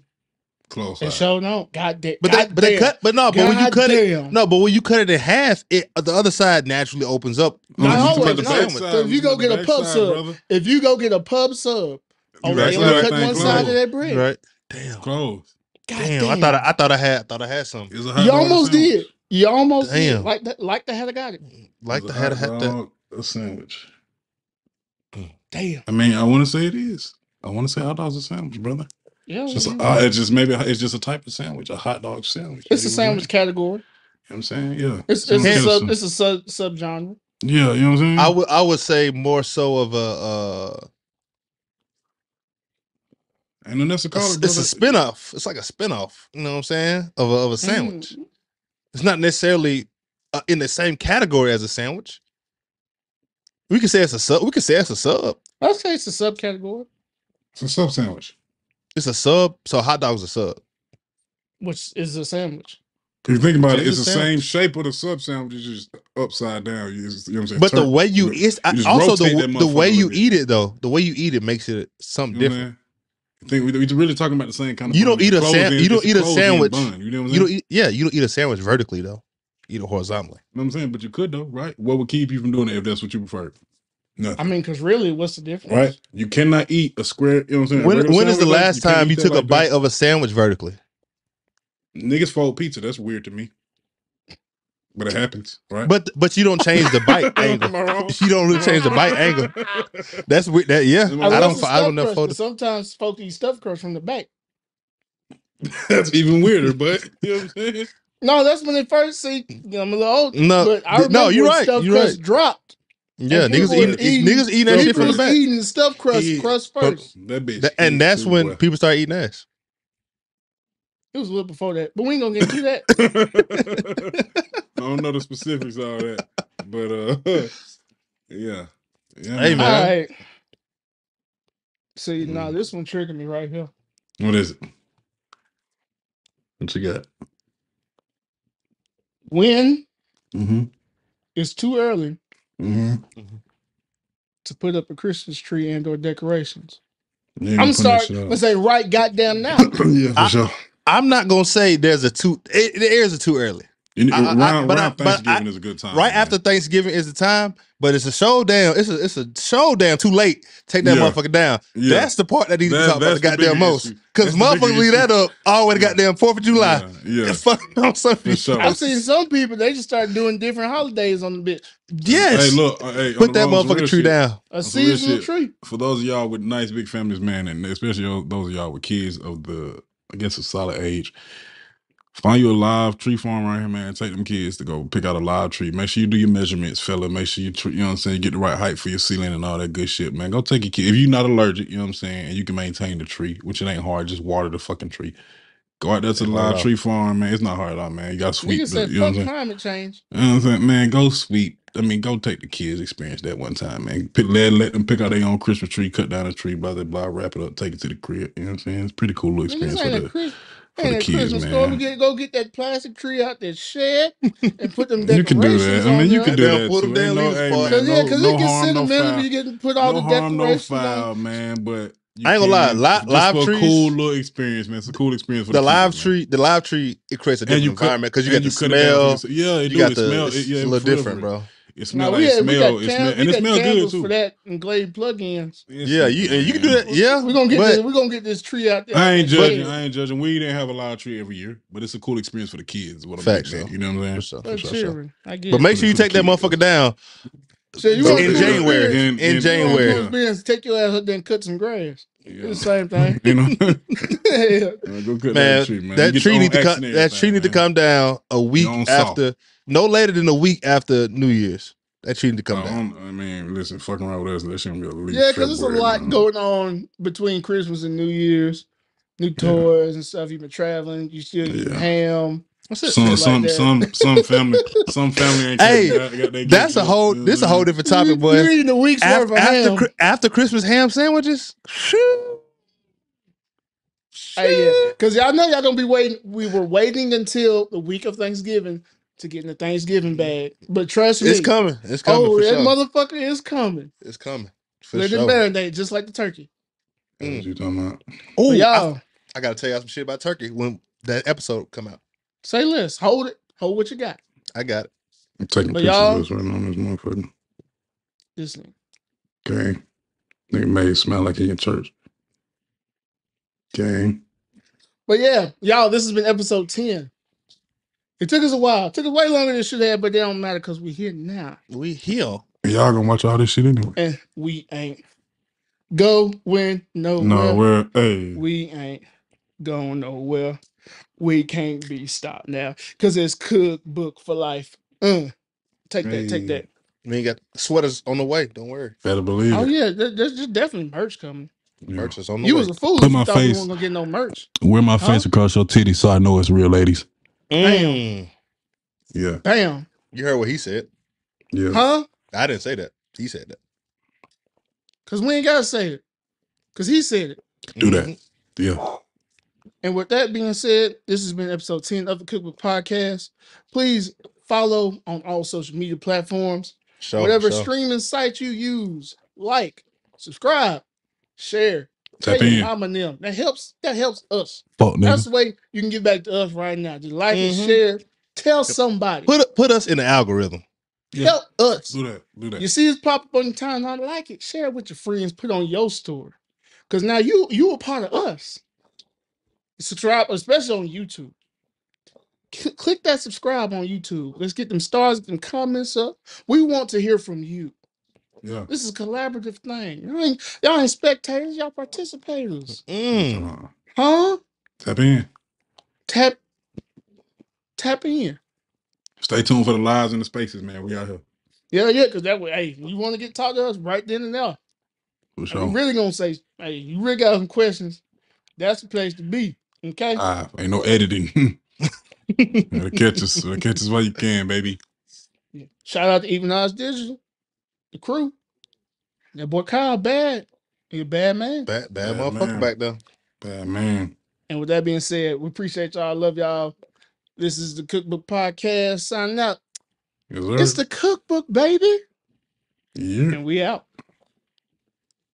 close. And side. show no. God damn. But they cut. But no. But when you cut it, no. but when you cut it in half, the other side naturally opens up. Oh, Not you talking always, about the no. backside, Because if you you go talking get a about the pub backside, sub, brother. if you go get a pub sub, You they right only side, cut everything one side of closed. that bread. Right. Damn. Close. God Damn. damn. I thought I had some. It's a hot You dog. almost sandwich. did. You almost Damn. did. Like the hell I got it. Like It's the a had hot that. dog, a sandwich. Damn. I mean, I want to say it is. I want to say hot dog's a sandwich, brother. Yeah. It's just, yeah. it's just a type of sandwich, a hot dog sandwich. It's a You know sandwich category. what I'm saying? Yeah. It's Sandwich a has sub. It's a sub genre. Yeah, you know what I'm saying? I would say more so of a And then that's a color, it's brother. a spinoff. It's like a spinoff. You know what I'm saying? Of a sandwich. Mm. It's not necessarily in the same category as a sandwich. We can say it's a sub. We can say it's a sub. I'd say it's a subcategory, It's a sub sandwich. It's a sub. So hot dog's a sub. which is a sandwich. If you think about it, It's it's a the same sandwich. shape of the sub sandwich, it's just upside down. You know what I'm saying? But the way you it's just also rotate that the way motherfucker a you little bit. eat it though, the way you eat it makes it something You know what different. I'm saying? I think we're really talking about the same kind of. You bun. don't eat a sandwich. You don't eat a sandwich. Bun, you know what I'm You saying? don't eat. Yeah, you don't eat a sandwich vertically though. You eat it horizontally. You know what I'm saying? But you could though, right? What would keep you from doing it if that's what you prefer? Nothing. I mean, because really, what's the difference? Right? You cannot eat a square. You know what I'm saying? When is the last time you took a like bite of a sandwich vertically? Niggas fold pizza. That's weird to me. But it happens, right? But you don't change the bite angle. Am I wrong? You don't really change the bite angle. That's weird. That yeah. Am I wrong? don't know. Crust, sometimes folks eat stuffed crust from the back. That's even weirder, but you know what I'm saying? No, that's when they first see. I'm a little old. No, but I remember you're when right. stuffed You're crust right. dropped. Yeah, niggas eating that shit from the back. Eating stuffed crust first. That bitch. And that's when people start eating ass. It was a little before that, but we ain't gonna get into that. I don't know the specifics of all that, but yeah. Hey man. All right. See, now this one tricking me right here. What is it? What you got? When it's too early to put up a Christmas tree and/or decorations. I'm sorry. Let's say right goddamn now. Yeah, for sure. I'm not gonna say there's a too. There is a too early. Around Thanksgiving is a good time. Right after Thanksgiving is the time, but it's a showdown. It's a showdown. Too late. Take that motherfucker down. Yeah. That's the part that needs to be talked about the goddamn most. Because motherfuckers leave that up all the way to goddamn 4th of July. Yeah. Sure. I've seen some people, they just start doing different holidays on the bitch. Yes. Hey, look. Put that motherfucking tree down. A seasonal tree. For those of y'all with nice big families, man, and especially those of y'all with kids of a solid age, find you a live tree farm right here, man. Take them kids to go pick out a live tree. Make sure you do your measurements, fella. Make sure you know what I'm saying, get the right height for your ceiling and all that good shit, man. Go take your kid. If you're not allergic, you know what I'm saying, and you can maintain the tree, which it ain't hard, just water the fucking tree. Go out there to the live tree farm, man. It's not hard at all, man. You got to sweep. Nigga said, fuck climate change. You know what I'm saying? Man, go sweep. I mean, go take the kids, experience that one time, man. Let them pick out their own Christmas tree, cut down a tree, blah, blah, blah, wrap it up, take it to the crib. You know what I'm saying? It's a pretty cool little experience for the kids, man. Store, go get that plastic tree out there shed and put them decorations. You can do that. I mean, you can do that. Put them down because it gets sentimental. You get to put all the decorations no foul, man. But I ain't gonna lie, live trees, cool little experience, man. It's a cool experience for the live tree. The live tree, it creates a different environment because you got the smell. Yeah, you got the smell. It's a little different, bro. It smells like smell. And it smells good too. For that and Glade plugins. Yeah, you can do that. Yeah, we're gonna get this tree out there. I ain't judging. We didn't have a live tree every year, but it's a cool experience for the kids. What I'm saying, you know what I'm saying? For sure. I get but make sure you take that motherfucker down. So you in January. In January, take your ass up there and cut some grass. Yeah. It's the same thing. You know, go cut that tree, man. That tree need to come down a week after, no later than a week after New Year's. That tree need to come down. I mean, listen, fucking around with us, that shit gonna be at least. Yeah, because there's a lot going on between Christmas and New Year's. New toys and stuff. You've been traveling. You still eating ham. Some family ain't. Hey, that's a whole. This a whole different topic, boy. You're eating a week's worth of ham after Christmas ham sandwiches. Hey, yeah, because y'all know y'all gonna be waiting. We were waiting until the week of Thanksgiving to get in the Thanksgiving bag. But trust me, it's coming. It's coming. Oh, that motherfucker is coming. It's coming. Let it marinate just like the turkey. What you talking about? Oh, y'all! I gotta tell y'all some shit about turkey when that episode come out. Say less. Hold it. Hold what you got. I got it. I'm taking pictures of this right now on this motherfucker. This thing. Okay. Nigga made it smell like he in church. Okay. But yeah, y'all, this has been episode 10. It took us a while. It took us way longer than it should have, but it don't matter because we here now. We here. Y'all gonna watch all this shit anyway. And we ain't going nowhere. Nowhere. Hey. We ain't going nowhere. We can't be stopped now because it's Cookbook for life. Take that. We ain't got sweaters on the way. Don't worry. Better believe it. Oh yeah, there's definitely merch coming. Yeah. Merch is on the way. You was a fool. Put if my you thought face. we weren't gonna get no merch. Wear my face across your titty so I know it's real, ladies. Damn. Yeah. Damn. You heard what he said. Yeah. Huh? I didn't say that. He said that. Because we ain't got to say it. Because he said it. Do that. Yeah. And with that being said, this has been episode 10 of the Cookbook Podcast. Please follow on all social media platforms. Whatever streaming site you use, like, subscribe, share, tell Tap your in. mama and them. That helps us. Fuck, That's nigga. the way you can get back to us right now. Just like and share. Tell somebody. Put us in the algorithm. Help us. Do that. Do that. You see this pop up on your timeline, like it, share it with your friends, put it on your story. Because now you a part of us. Subscribe, especially on YouTube. Click that subscribe on YouTube. Let's get them stars, get them comments up. We want to hear from you. Yeah. This is a collaborative thing. Y'all ain't spectators, y'all participators. Huh? Tap in. Tap in. Stay tuned for the lives and the spaces, man. We out here. Yeah, because that way, hey, you want to get talk to us right then and there. For sure. We really gonna say, hey, you really got some questions. That's the place to be. Okay. Ain't no editing. Catch us while you can, baby. Yeah. Shout out to Even Odds Digital, the crew. That boy Kyle bad. He a bad man. Bad motherfucker back there. Bad man. And with that being said, we appreciate y'all. Love y'all. This is the Cookbook Podcast. Signing out. Yes, sir. It's the Cookbook, baby. Yeah. And we out.